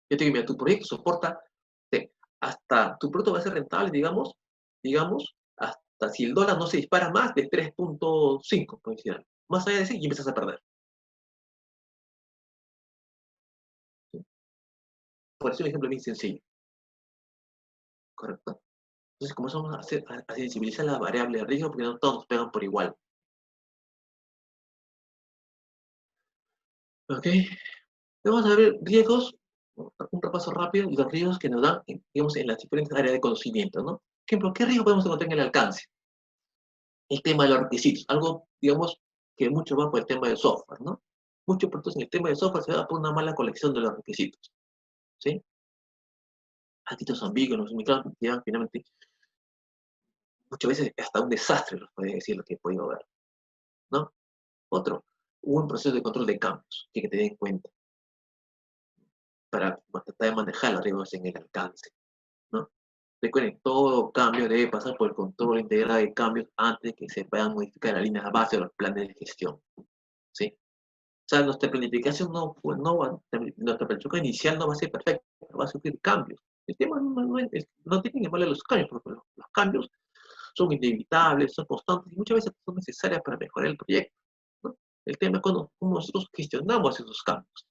Yo te digo, mira, tu proyecto soporta, hasta tu producto va a ser rentable, digamos, hasta si el dólar no se dispara más de 3.5, por decir algo. Más allá de eso, y empiezas a perder. ¿Sí? Por eso es un ejemplo bien sencillo. ¿Correcto? Entonces, comenzamos a sensibilizar la variable de riesgo porque no todos nos pegan por igual. ¿Ok? Vamos a ver riesgos, un repaso rápido, y los riesgos que nos dan, digamos, en las diferentes áreas de conocimiento, ¿no? Por ejemplo, ¿qué riesgo podemos encontrar en el alcance? El tema de los requisitos, algo, digamos, que mucho va por el tema del software, ¿no? Muchos productos en el tema del software se da por una mala colección de los requisitos, ¿sí? Actitos ambiguos, los micros llevan finalmente, muchas veces hasta un desastre, los puede decir lo que he podido ver, ¿no? Otro, hubo un proceso de control de cambios que hay que tener en cuenta para tratar de manejar los riesgos en el alcance, ¿no? Recuerden, todo cambio debe pasar por el control integral de cambios antes de que se puedan modificar las líneas base o los planes de gestión, ¿sí? O sea, nuestra planificación nuestra planificación inicial no va a ser perfecta, va a sufrir cambios. El tema no tiene que valer los cambios, porque los cambios son inevitables, son constantes y muchas veces son necesarias para mejorar el proyecto, ¿no? El tema es cómo nosotros gestionamos esos cambios,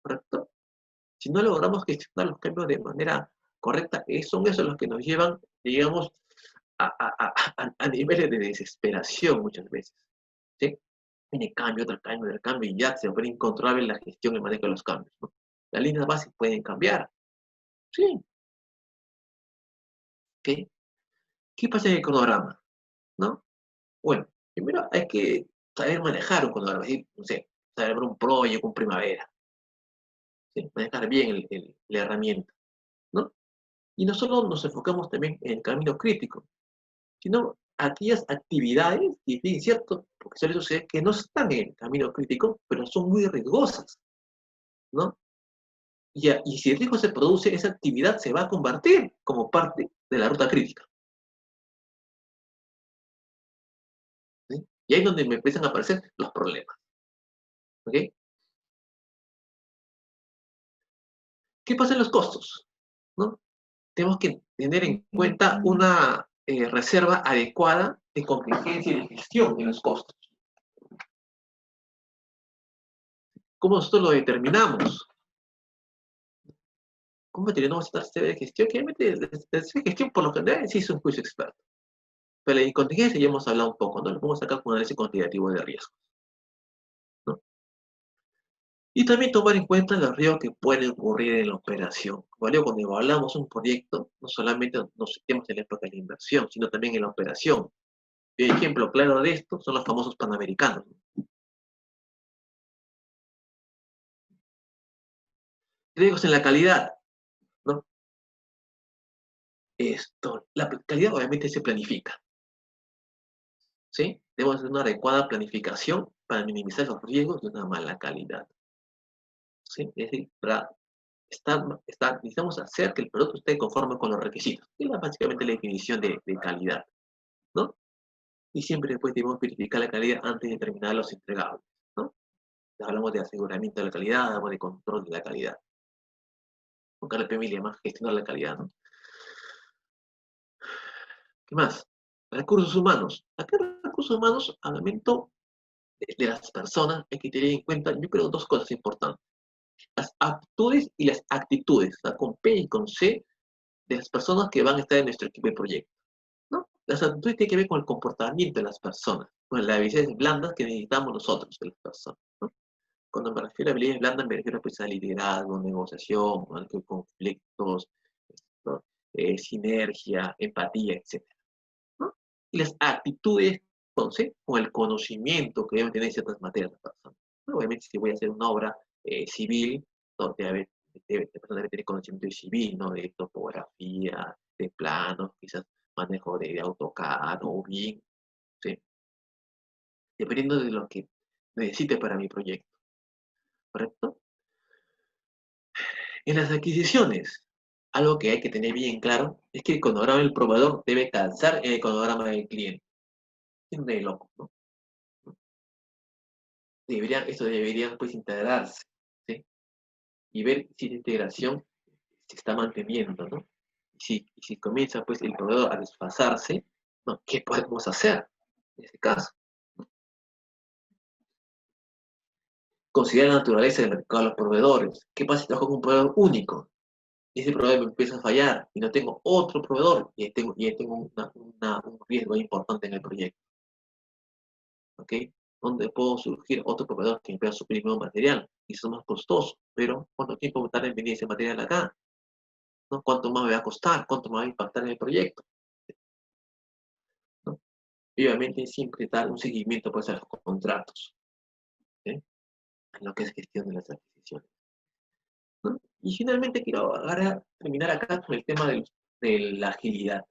¿correcto? Si no logramos gestionar los cambios de manera correcta, son esos los que nos llevan, digamos, a niveles de desesperación muchas veces, ¿sí? Viene cambio, otro cambio, y ya se vuelve incontrolable la gestión y el manejo de los cambios, ¿no? Las líneas bases pueden cambiar, sí, ¿ok? ¿Qué pasa en el cronograma? ¿No? Bueno, primero hay que saber manejar un cronograma, ¿sí? No sé, saber un proyecto, un primavera, ¿sí? Manejar bien la herramienta, ¿no? Y no solo nos enfocamos también en el camino crítico, sino aquellas actividades, y es bien cierto, porque suele suceder que no están en el camino crítico, pero son muy riesgosas, ¿no? Y si el riesgo se produce, esa actividad se va a convertir como parte de la ruta crítica, ¿sí? Y ahí es donde me empiezan a aparecer los problemas, ¿ok? ¿Qué pasa en los costos? ¿No? Tenemos que tener en cuenta una reserva adecuada de contingencia y de gestión en los costos. ¿Cómo nosotros lo determinamos? ¿Cómo determinamos esta serie de gestión? Que obviamente la gestión por lo general sí es un juicio experto. Pero la contingencia ya hemos hablado un poco, ¿no? Lo vamos a sacar con un análisis cuantitativo de riesgo, ¿no? Y también tomar en cuenta los riesgos que pueden ocurrir en la operación. ¿Vale? Cuando evaluamos un proyecto, no solamente nos metemos en la época de la inversión, sino también en la operación. Un ejemplo claro de esto son los famosos panamericanos. Riesgos en la calidad, ¿no? La calidad obviamente se planifica, ¿sí? Debemos hacer una adecuada planificación para minimizar los riesgos de una mala calidad, ¿sí? Es decir, necesitamos hacer que el producto esté conforme con los requisitos. Y es básicamente la definición de calidad, ¿no? Y siempre después debemos verificar la calidad antes de terminar los entregables, ¿no? Hablamos de aseguramiento de la calidad, hablamos de control de la calidad. Con KPMG más gestionar la calidad, ¿no? ¿Qué más? Recursos humanos. Acá recursos humanos, al momento de las personas, hay que tener en cuenta, yo creo, dos cosas importantes. Las aptitudes y las actitudes, ¿no? Con P y con C, de las personas que van a estar en nuestro equipo de proyecto, ¿no? Las actitudes tienen que ver con el comportamiento de las personas, con las habilidades blandas que necesitamos nosotros de las personas, ¿no? Cuando me refiero a habilidades blandas, me refiero pues, a liderazgo, negociación, conflictos, ¿no? Sinergia, empatía, etc., ¿no? Y las actitudes, entonces, con el conocimiento que deben tener ciertas materias de personas. Bueno, obviamente, si voy a hacer una obra civil, ¿no? La persona debe tener conocimiento de civil, ¿no? De topografía, de planos, quizás manejo de AutoCAD o BIM, ¿sí? Dependiendo de lo que necesite para mi proyecto, ¿correcto? En las adquisiciones, algo que hay que tener bien claro es que el cronograma del proveedor debe calzar en el cronograma del cliente. Es de loco, ¿no? Esto debería pues integrarse, ¿sí? Y ver si la integración se está manteniendo, ¿no? Y si comienza pues el proveedor a desfasarse, ¿no? ¿Qué podemos hacer en ese caso? Considera la naturaleza del mercado de los proveedores. ¿Qué pasa si trabajo con un proveedor único? Y ese proveedor me empieza a fallar y no tengo otro proveedor y ahí tengo un riesgo importante en el proyecto. ¿Ok? ¿Dónde puedo surgir otro proveedor que me pueda suplir el mismo material? Y eso es más costoso, pero ¿cuánto tiempo me tarda en venir ese material acá? ¿No? ¿Cuánto más me va a costar? ¿Cuánto me va a impactar en el proyecto? ¿No? Y obviamente siempre dar un seguimiento pues, a los contratos, ¿sí? En lo que es gestión de las adquisiciones, ¿no? Y finalmente quiero terminar acá con el tema de la agilidad.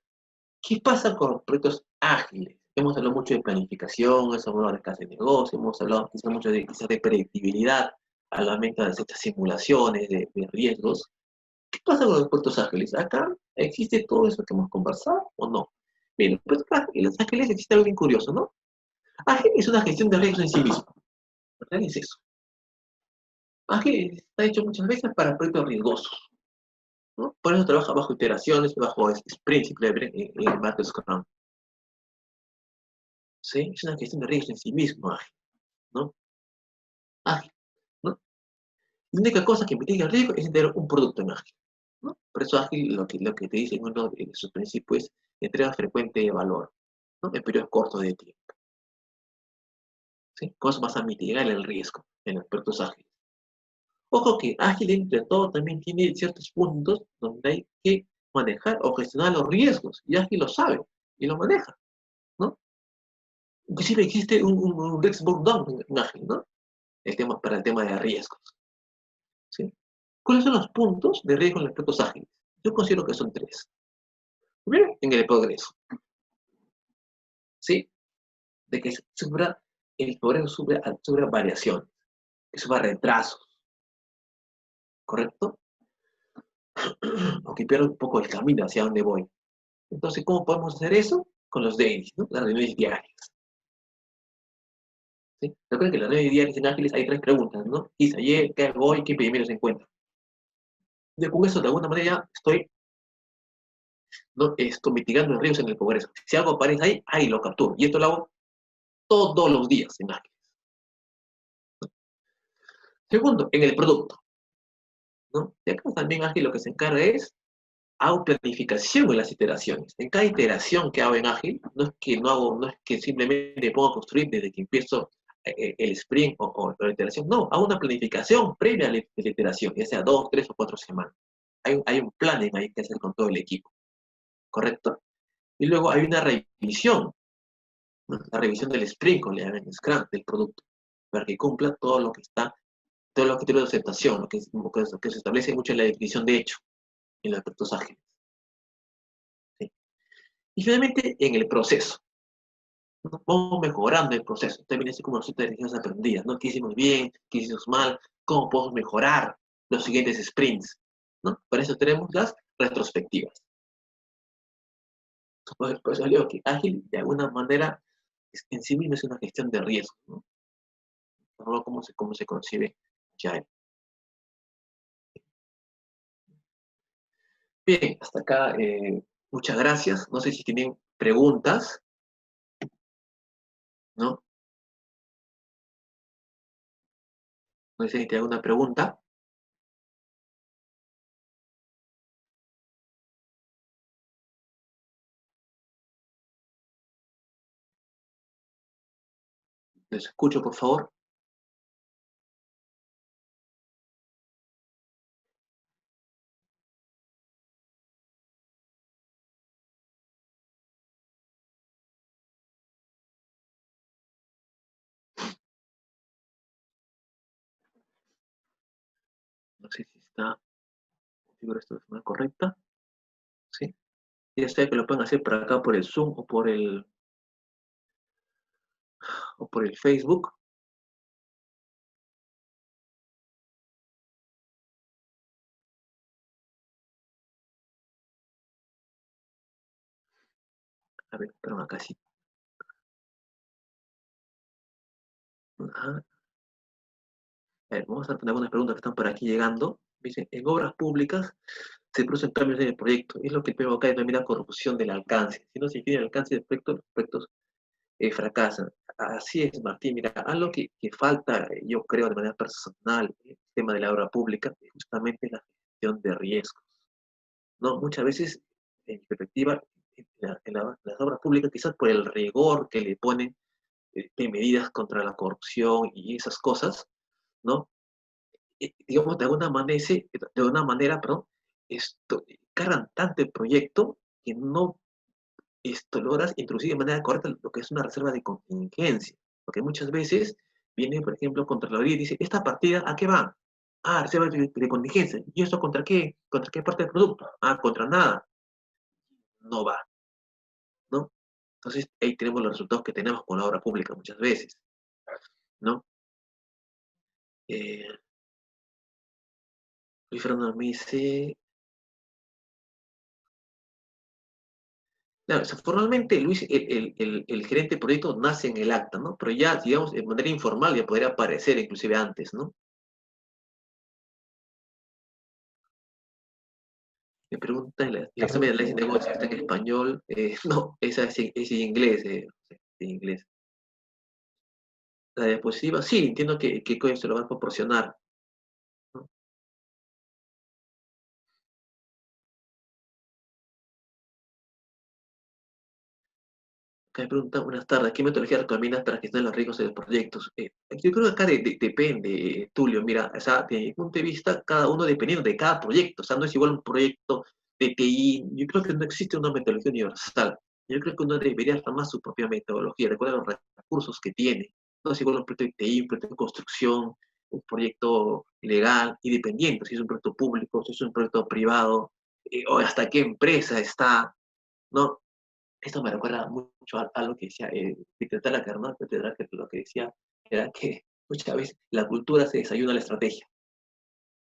¿Qué pasa con los proyectos ágiles? Hemos hablado mucho de planificación, hemos hablado de escasez de negocio, hemos hablado quizás mucho de, quizás de predictibilidad, al momento de hacer estas simulaciones de riesgos. ¿Qué pasa con los proyectos ágiles? ¿Acá existe todo eso que hemos conversado o no? Bien, en los ágiles existe algo bien curioso, ¿no? Ágil es una gestión de riesgos en sí mismo. ¿Verdad? Es eso. Ágil está hecho muchas veces para proyectos riesgosos, ¿no? Por eso trabaja bajo iteraciones, bajo sprints y en marco Scrum. ¿Sí? Es una gestión de riesgos en sí mismo, ágil, ¿no? Ágil, ¿no? La única cosa que mitiga el riesgo es tener un producto en ágil, ¿no? Por eso ágil lo que te dice en uno de sus principios es entrega frecuente de valor, ¿no? En periodos cortos de tiempo, ¿sí? ¿Cómo vas a mitigar el riesgo en los proyectos ágiles? Ojo que ágil entre todo también tiene ciertos puntos donde hay que manejar o gestionar los riesgos, y ágil lo sabe y lo maneja, ¿no? Inclusive existe un risk breakdown en ágil, ¿no? Para el tema de riesgos, ¿sí? ¿Cuáles son los puntos de riesgo en los proyectos ágiles? Yo considero que son tres. Primero, en el progreso, ¿sí? De que el progreso sufra variaciones, que sufra retrasos, ¿correcto? O que pierda un poco el camino hacia dónde voy. Entonces, ¿cómo podemos hacer eso? Con los dailies, ¿no? Las reuniones diarias, ¿sí? Recuerden que las reuniones diarias en Ágiles hay tres preguntas, ¿no? ¿Qué hice ayer? ¿Qué hago hoy? ¿Qué primeros se encuentra? Y con eso, de alguna manera, estoy, ¿no? Mitigando los riesgos en el progreso. Si algo aparece ahí lo capturo. Y esto lo hago todos los días en Ágiles. Segundo, en el producto, ¿no? Y acá también Ágil lo que se encarga es hago planificación en las iteraciones. En cada iteración que hago en Ágil, no es que simplemente me pongo a construir desde que empiezo el sprint o la iteración. No, hago una planificación previa a la iteración, ya sea 2, 3 o 4 semanas. Hay un planning ahí que hacer con todo el equipo, ¿correcto? Y luego hay una revisión, ¿no? La revisión del sprint, como le llaman Scrum, del producto, para que cumpla todo lo que tiene de aceptación, lo que se establece mucho en la definición de hecho, en los aspectos ágiles. ¿Sí? Y finalmente, en el proceso. ¿No? Vamos mejorando el proceso. También es como nosotros lecciones aprendidas, ¿no? ¿Qué hicimos bien? ¿Qué hicimos mal? ¿Cómo podemos mejorar los siguientes sprints? ¿No? Para eso tenemos las retrospectivas. Por eso digo que ágil, de alguna manera, en sí mismo es una gestión de riesgo, ¿no? No cómo se concibe ya. Bien, hasta acá. Muchas gracias. No sé si tienen preguntas, ¿no? No sé si tienen alguna pregunta. Les escucho, por favor. No sé si está, configuro esto de forma correcta, ¿sí? Ya sea que lo pueden hacer por acá, por el Zoom o por el Facebook. A ver, perdón, acá sí. Ajá. A ver, vamos a tener algunas preguntas que están por aquí llegando. Dicen, en obras públicas se producen cambios en el proyecto. Es lo que el PMBOK denomina corrupción del alcance. Si no se tiene el alcance del proyecto, los proyectos fracasan. Así es, Martín. Mira, algo que falta, yo creo, de manera personal, en el tema de la obra pública, es justamente la gestión de riesgos. ¿No? Muchas veces, en mi perspectiva, las obras públicas, quizás por el rigor que le ponen de medidas contra la corrupción y esas cosas, ¿no? Digamos, de alguna manera, perdón, cargan tanto el proyecto que no logras introducir de manera correcta lo que es una reserva de contingencia. Porque muchas veces viene, por ejemplo, Contraloría y dice, ¿esta partida a qué va? Ah, reserva de contingencia. ¿Y esto contra qué? ¿Contra qué parte del producto? Ah, contra nada. No va, ¿no? Entonces, ahí tenemos los resultados que tenemos con la obra pública muchas veces, ¿no? Eh, Luis Fernando me dice, claro, o sea, formalmente, Luis, el gerente de proyecto nace en el acta, ¿no? Pero ya, digamos, de manera informal ya podría aparecer inclusive antes, ¿no? Me pregunta, el examen de análisis de negocio está en español. No, esa es en inglés, en inglés. La diapositiva, sí, entiendo que Cohen se lo va a proporcionar, ¿no? Acá me pregunta, buenas tardes, ¿qué metodología recomiendas para gestionar los riesgos de los proyectos? Yo creo que acá depende, Tulio, mira, o sea, desde mi punto de vista, cada uno dependiendo de cada proyecto, o sea, no es igual un proyecto de TI, yo creo que no existe una metodología universal, yo creo que uno debería armar su propia metodología, recuerda los recursos que tiene, no es igual un proyecto de TI, un proyecto de construcción, un proyecto legal, independiente, si es un proyecto público, si es un proyecto privado, o hasta qué empresa está, ¿no? Esto me recuerda mucho a lo que decía Peter Drucker, ¿no? Peter Drucker lo que decía era que muchas veces la cultura se desayuna a la estrategia,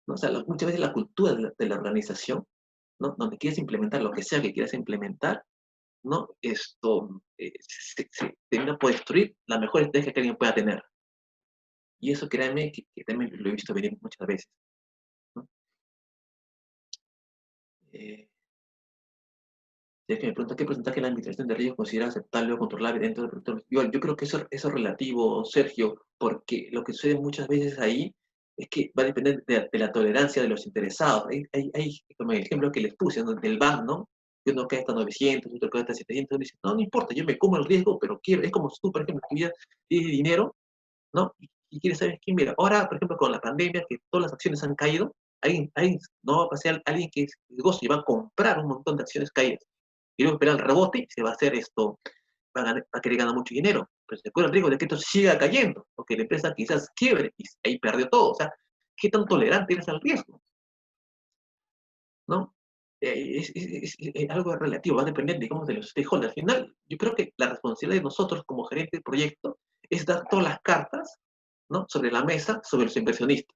¿no? O sea, muchas veces la cultura de la organización, ¿no? Donde quieres implementar lo que sea que quieras implementar, ¿no? Esto se termina por destruir la mejor estrategia que alguien pueda tener. Y eso créanme que también lo he visto venir muchas veces, ¿no? Eh, Si es que me pregunta qué porcentaje de la administración de riesgos considera aceptable o controlable dentro del productor. Yo creo que eso es relativo, Sergio, porque lo que sucede muchas veces ahí es que va a depender de la tolerancia de los interesados. Como el ejemplo que les puse, ¿no? Del BAN, ¿no? Que uno cae hasta 900, otro cae hasta 700, dice, no, no importa, yo me como el riesgo, pero quiero, es como si tú, por ejemplo, tuvieras dinero, ¿no? Y quieres saber quién, mira, ahora, por ejemplo, con la pandemia, que todas las acciones han caído, no va a pasar alguien que es negocio y va a comprar un montón de acciones caídas y luego espera el rebote y se va a hacer esto, va a querer ganar mucho dinero, pero se corre el riesgo de que esto siga cayendo, porque la empresa quizás quiebre y ahí perdió todo. O sea, ¿qué tan tolerante eres al riesgo? ¿No? Es algo relativo, va a depender, digamos, de los stakeholders. Al final, yo creo que la responsabilidad de nosotros como gerente de proyecto es dar todas las cartas, ¿no? Sobre la mesa, sobre los inversionistas.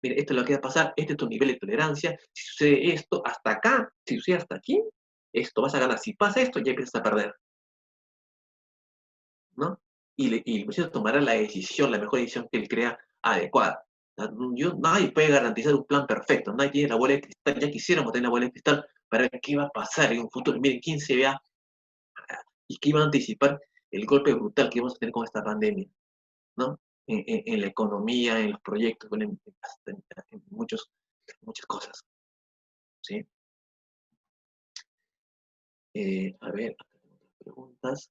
Mire, esto es lo que va a pasar, este es tu nivel de tolerancia, si sucede esto hasta acá, si sucede hasta aquí, esto vas a ganar, si pasa esto, ya empiezas a perder. ¿No? Y el inversionista tomará la decisión, la mejor decisión que él crea adecuada. Nadie puede garantizar un plan perfecto, nadie tiene la bola de cristal, ya quisiéramos tener la bola de cristal para ver qué va a pasar en un futuro. Miren, quién se vea y qué va a anticipar el golpe brutal que vamos a tener con esta pandemia, ¿no? En la economía, en los proyectos, en muchas cosas, ¿sí? A ver, preguntas.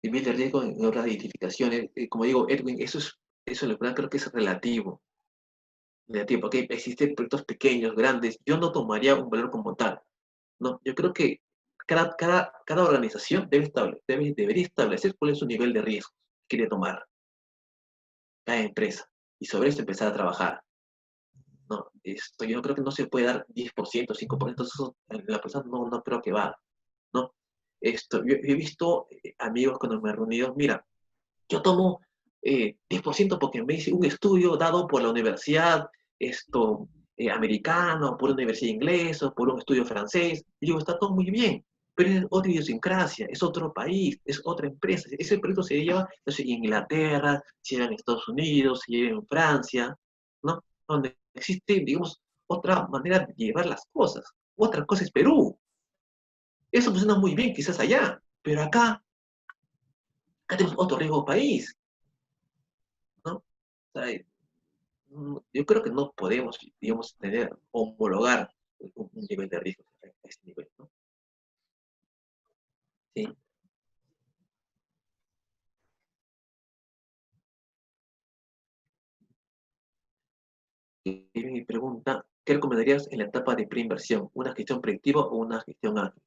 Nivel de riesgo en obras de edificaciones, como digo, Edwin, eso lo creo que es relativo. Negativo, porque existen proyectos pequeños, grandes, yo no tomaría un valor como tal, ¿no? Yo creo que cada organización debería establecer cuál es su nivel de riesgo que quiere tomar cada empresa y sobre eso empezar a trabajar. ¿No? Yo creo que no se puede dar 10%, 5%, eso en la persona no creo que va, ¿no? Yo he visto amigos cuando me he reunido, mira, yo tomo 10% porque me hice un estudio dado por la universidad americana, por la universidad inglesa, por un estudio francés. Y digo, está todo muy bien, pero es otra idiosincrasia, es otro país, es otra empresa. Ese proyecto se lleva, no sé, en Inglaterra, se lleva en Estados Unidos, se lleva en Francia, ¿no? Donde existe, digamos, otra manera de llevar las cosas. Otra cosa es Perú. Eso funciona muy bien quizás allá, pero acá tenemos otro riesgo país, ¿no? O sea, yo creo que no podemos, digamos, homologar un nivel de riesgo a este nivel, ¿no? Sí. Y mi pregunta, ¿qué recomendarías en la etapa de preinversión? ¿Una gestión predictiva o una gestión ágil?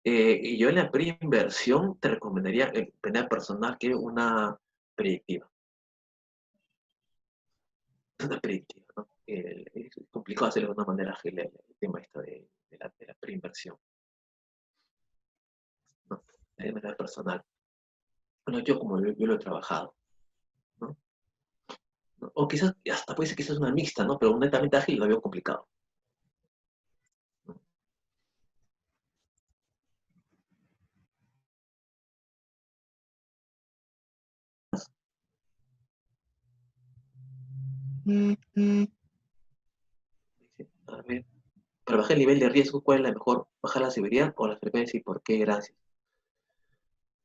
Y yo en la preinversión te recomendaría el tener personal que una predictiva. Una predictiva, ¿no? Es complicado hacerlo de una manera ágil el tema esto de la preinversión, ¿no? De manera personal. Bueno, yo como yo lo he trabajado, ¿no? O quizás, hasta puede ser que quizás una mixta, ¿no? Pero netamente ágil lo veo complicado. A ver, para bajar el nivel de riesgo, ¿cuál es la mejor? ¿Bajar la severidad o la frecuencia y por qué? Gracias.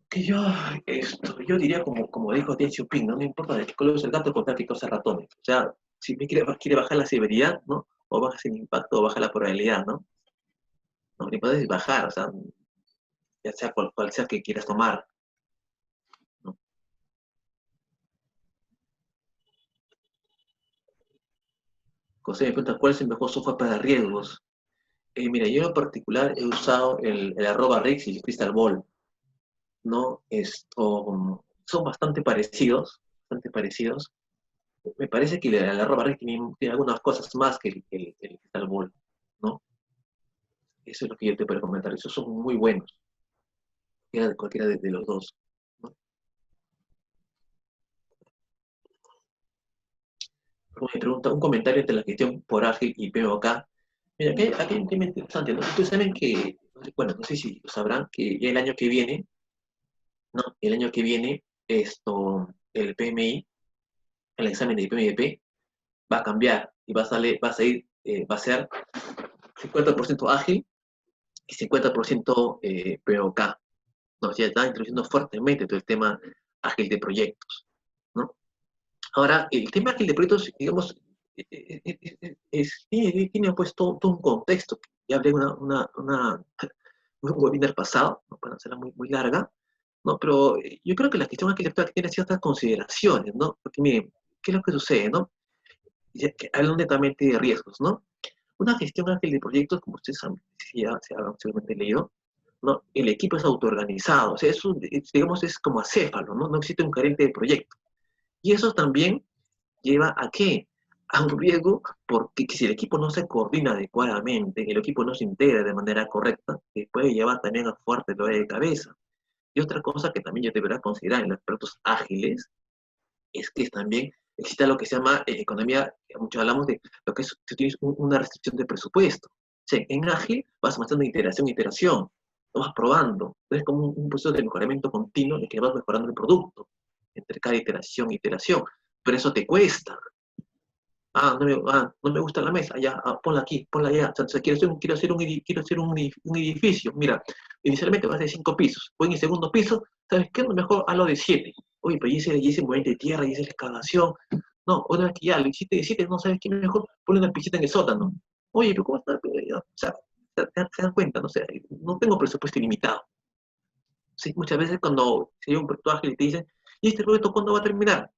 Que yo diría como dijo Deng Xiaoping, ¿no? No importa de qué color es el gato, contar qué cosa ratones. O sea, si me quiere bajar la severidad, ¿no? O baja el impacto o baja la probabilidad, ¿no? No, lo importante es bajar, o sea, ya sea cual sea que quieras tomar, ¿no? José me pregunta, ¿cuál es el mejor software para riesgos? Mira, yo en particular he usado el @Rix y el Crystal Ball, ¿no? Son bastante parecidos. Me parece que el @Rix tiene algunas cosas más que el Crystal Ball, ¿no? Eso es lo que yo te puedo comentar. Esos son muy buenos, cualquiera de los dos, ¿no? Me pregunta un comentario entre la gestión por ágil y PMBOK. Mira, aquí hay un tema interesante, ¿no? Ustedes saben que, bueno, no sé si lo sabrán, que ya el año que viene, ¿no? El año que viene, el PMI, el examen de PMIP, va a cambiar y va a ser 50% ágil y 50% POK. ¿No? Ya está introduciendo fuertemente todo el tema ágil de proyectos, ¿no? Ahora, el tema ágil de proyectos, digamos, tiene pues todo un contexto. Ya hablé un webinar pasado, ¿no? Para hacerla muy, muy larga, ¿no? Pero yo creo que la gestión ágil de proyectos tiene ciertas consideraciones, ¿no? Porque miren, ¿qué es lo que sucede, no? Hablan netamente de riesgos, ¿no? Una gestión ágil de proyectos, como ustedes se han seguramente leído, ¿no? El equipo es autoorganizado, o sea, digamos, es como acéfalo, ¿no? No existe un gerente de proyecto. Y eso también lleva a qué? A un riesgo, porque si el equipo no se coordina adecuadamente, el equipo no se integra de manera correcta, puede llevar también a fuerte dolor de cabeza. Y otra cosa que también yo debería considerar en los proyectos ágiles es que también existe lo que se llama economía, mucho hablamos de lo que es, tú tienes una restricción de presupuesto. O sea, en ágil vas avanzando iteración, lo vas probando. Es como un proceso de mejoramiento continuo en el que vas mejorando el producto entre cada iteración. Pero eso te cuesta. No me gusta la mesa, ya, ponla aquí, ponla allá. O sea, quiero hacer un edificio. Mira, inicialmente va a ser 5 pisos. Voy en el segundo piso, ¿sabes qué? Mejor hazlo de 7. Oye, pero hice movimiento de tierra, hice la excavación. No, otra vez que ya lo hiciste de 7, no sabes qué, mejor ponle una piscina en el sótano. Oye, pero ¿cómo está? O sea, se dan cuenta, ¿no? O sea, no tengo presupuesto ilimitado. Sí, muchas veces cuando se lleva un proyecto ágil y te dicen, ¿y este proyecto cuándo va a terminar?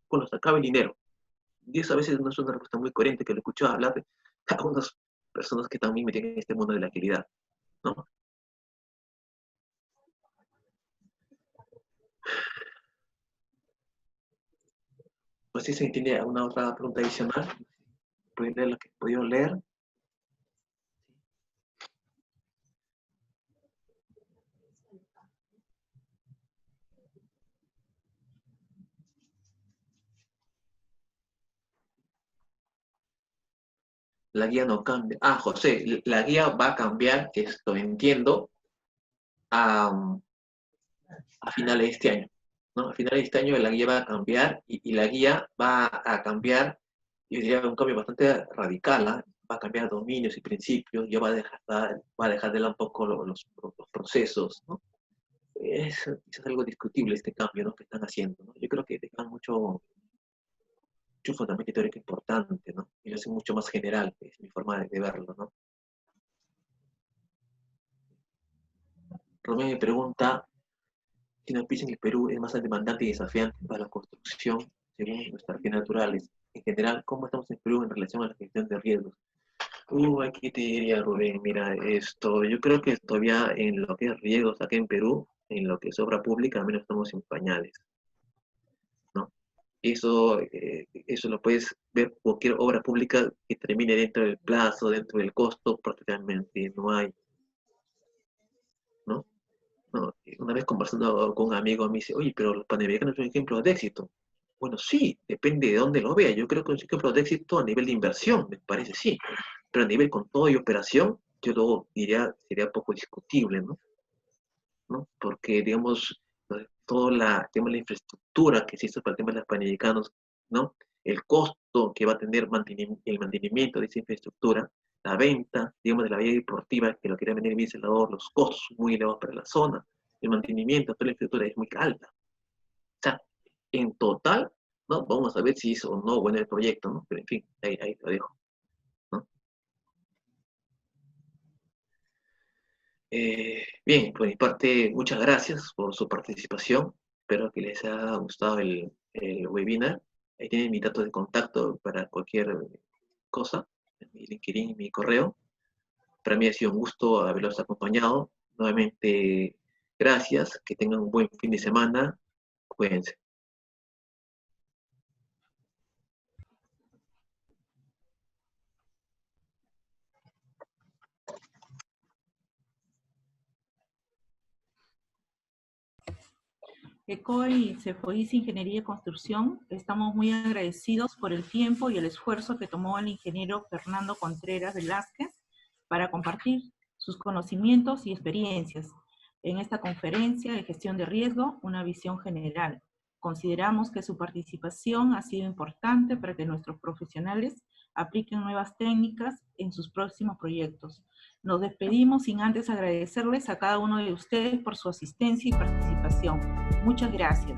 Cuando se acabe el dinero. Y eso a veces no es una respuesta muy coherente que lo escucho hablar de algunas personas que también meten en este mundo de la agilidad, ¿no? No sé si tiene alguna otra pregunta adicional. ¿Pueden leer lo que he podido leer? La guía no cambia. Ah, José, la guía va a cambiar, esto entiendo, a, a finales de este año, ¿no? A finales de este año la guía va a cambiar y la guía va a cambiar, yo diría un cambio bastante radical, ¿ah? Va a cambiar dominios y principios, ya va a dejar de lado un poco los procesos, ¿no? Es algo discutible este cambio, ¿no? Que están haciendo, ¿no? Yo creo que dejan mucho fundamento teórico importante, ¿no? Y lo hace mucho más general, es mi forma de verlo, ¿no? Romeo me pregunta, si nos pisa en el Perú es más demandante y desafiante para la construcción según nuestras regiones naturales. En general, ¿cómo estamos en Perú en relación a la gestión de riesgos? Aquí te diría, Rubén, mira, yo creo que todavía en lo que es riesgos acá en Perú, en lo que es obra pública, al menos estamos en pañales, ¿no? Eso lo puedes ver cualquier obra pública que termine dentro del plazo, dentro del costo, prácticamente no hay, ¿no? No, una vez conversando con un amigo me dice, oye, pero los panamericanos son un ejemplo de éxito. Bueno, sí, depende de dónde lo vea. Yo creo que es un ejemplo de éxito a nivel de inversión, me parece sí. Pero a nivel con todo y operación, yo lo diría, sería poco discutible, ¿no? ¿No? Porque, digamos, digamos, la infraestructura que se hizo para el tema de los panamericanos, ¿no? El costo que va a tener el mantenimiento de esa infraestructura, la venta, digamos, de la vía deportiva, que lo quería vender mi senador, los costos muy elevados para la zona, el mantenimiento, toda la infraestructura es muy alta. O sea, en total, ¿no? Vamos a ver si es o no bueno el proyecto, ¿no? Pero en fin, ahí lo dejo, ¿no? Bien, por mi parte, muchas gracias por su participación. Espero que les haya gustado el webinar. Ahí tienen mi dato de contacto para cualquier cosa, mi LinkedIn y mi correo. Para mí ha sido un gusto haberlos acompañado. Nuevamente, gracias. Que tengan un buen fin de semana. Cuídense. ECOE y Cefois Ingeniería y Construcción estamos muy agradecidos por el tiempo y el esfuerzo que tomó el ingeniero Fernando Contreras Velázquez para compartir sus conocimientos y experiencias en esta conferencia de gestión de riesgo, una visión general. Consideramos que su participación ha sido importante para que nuestros profesionales apliquen nuevas técnicas en sus próximos proyectos. Nos despedimos sin antes agradecerles a cada uno de ustedes por su asistencia y participación. Muchas gracias.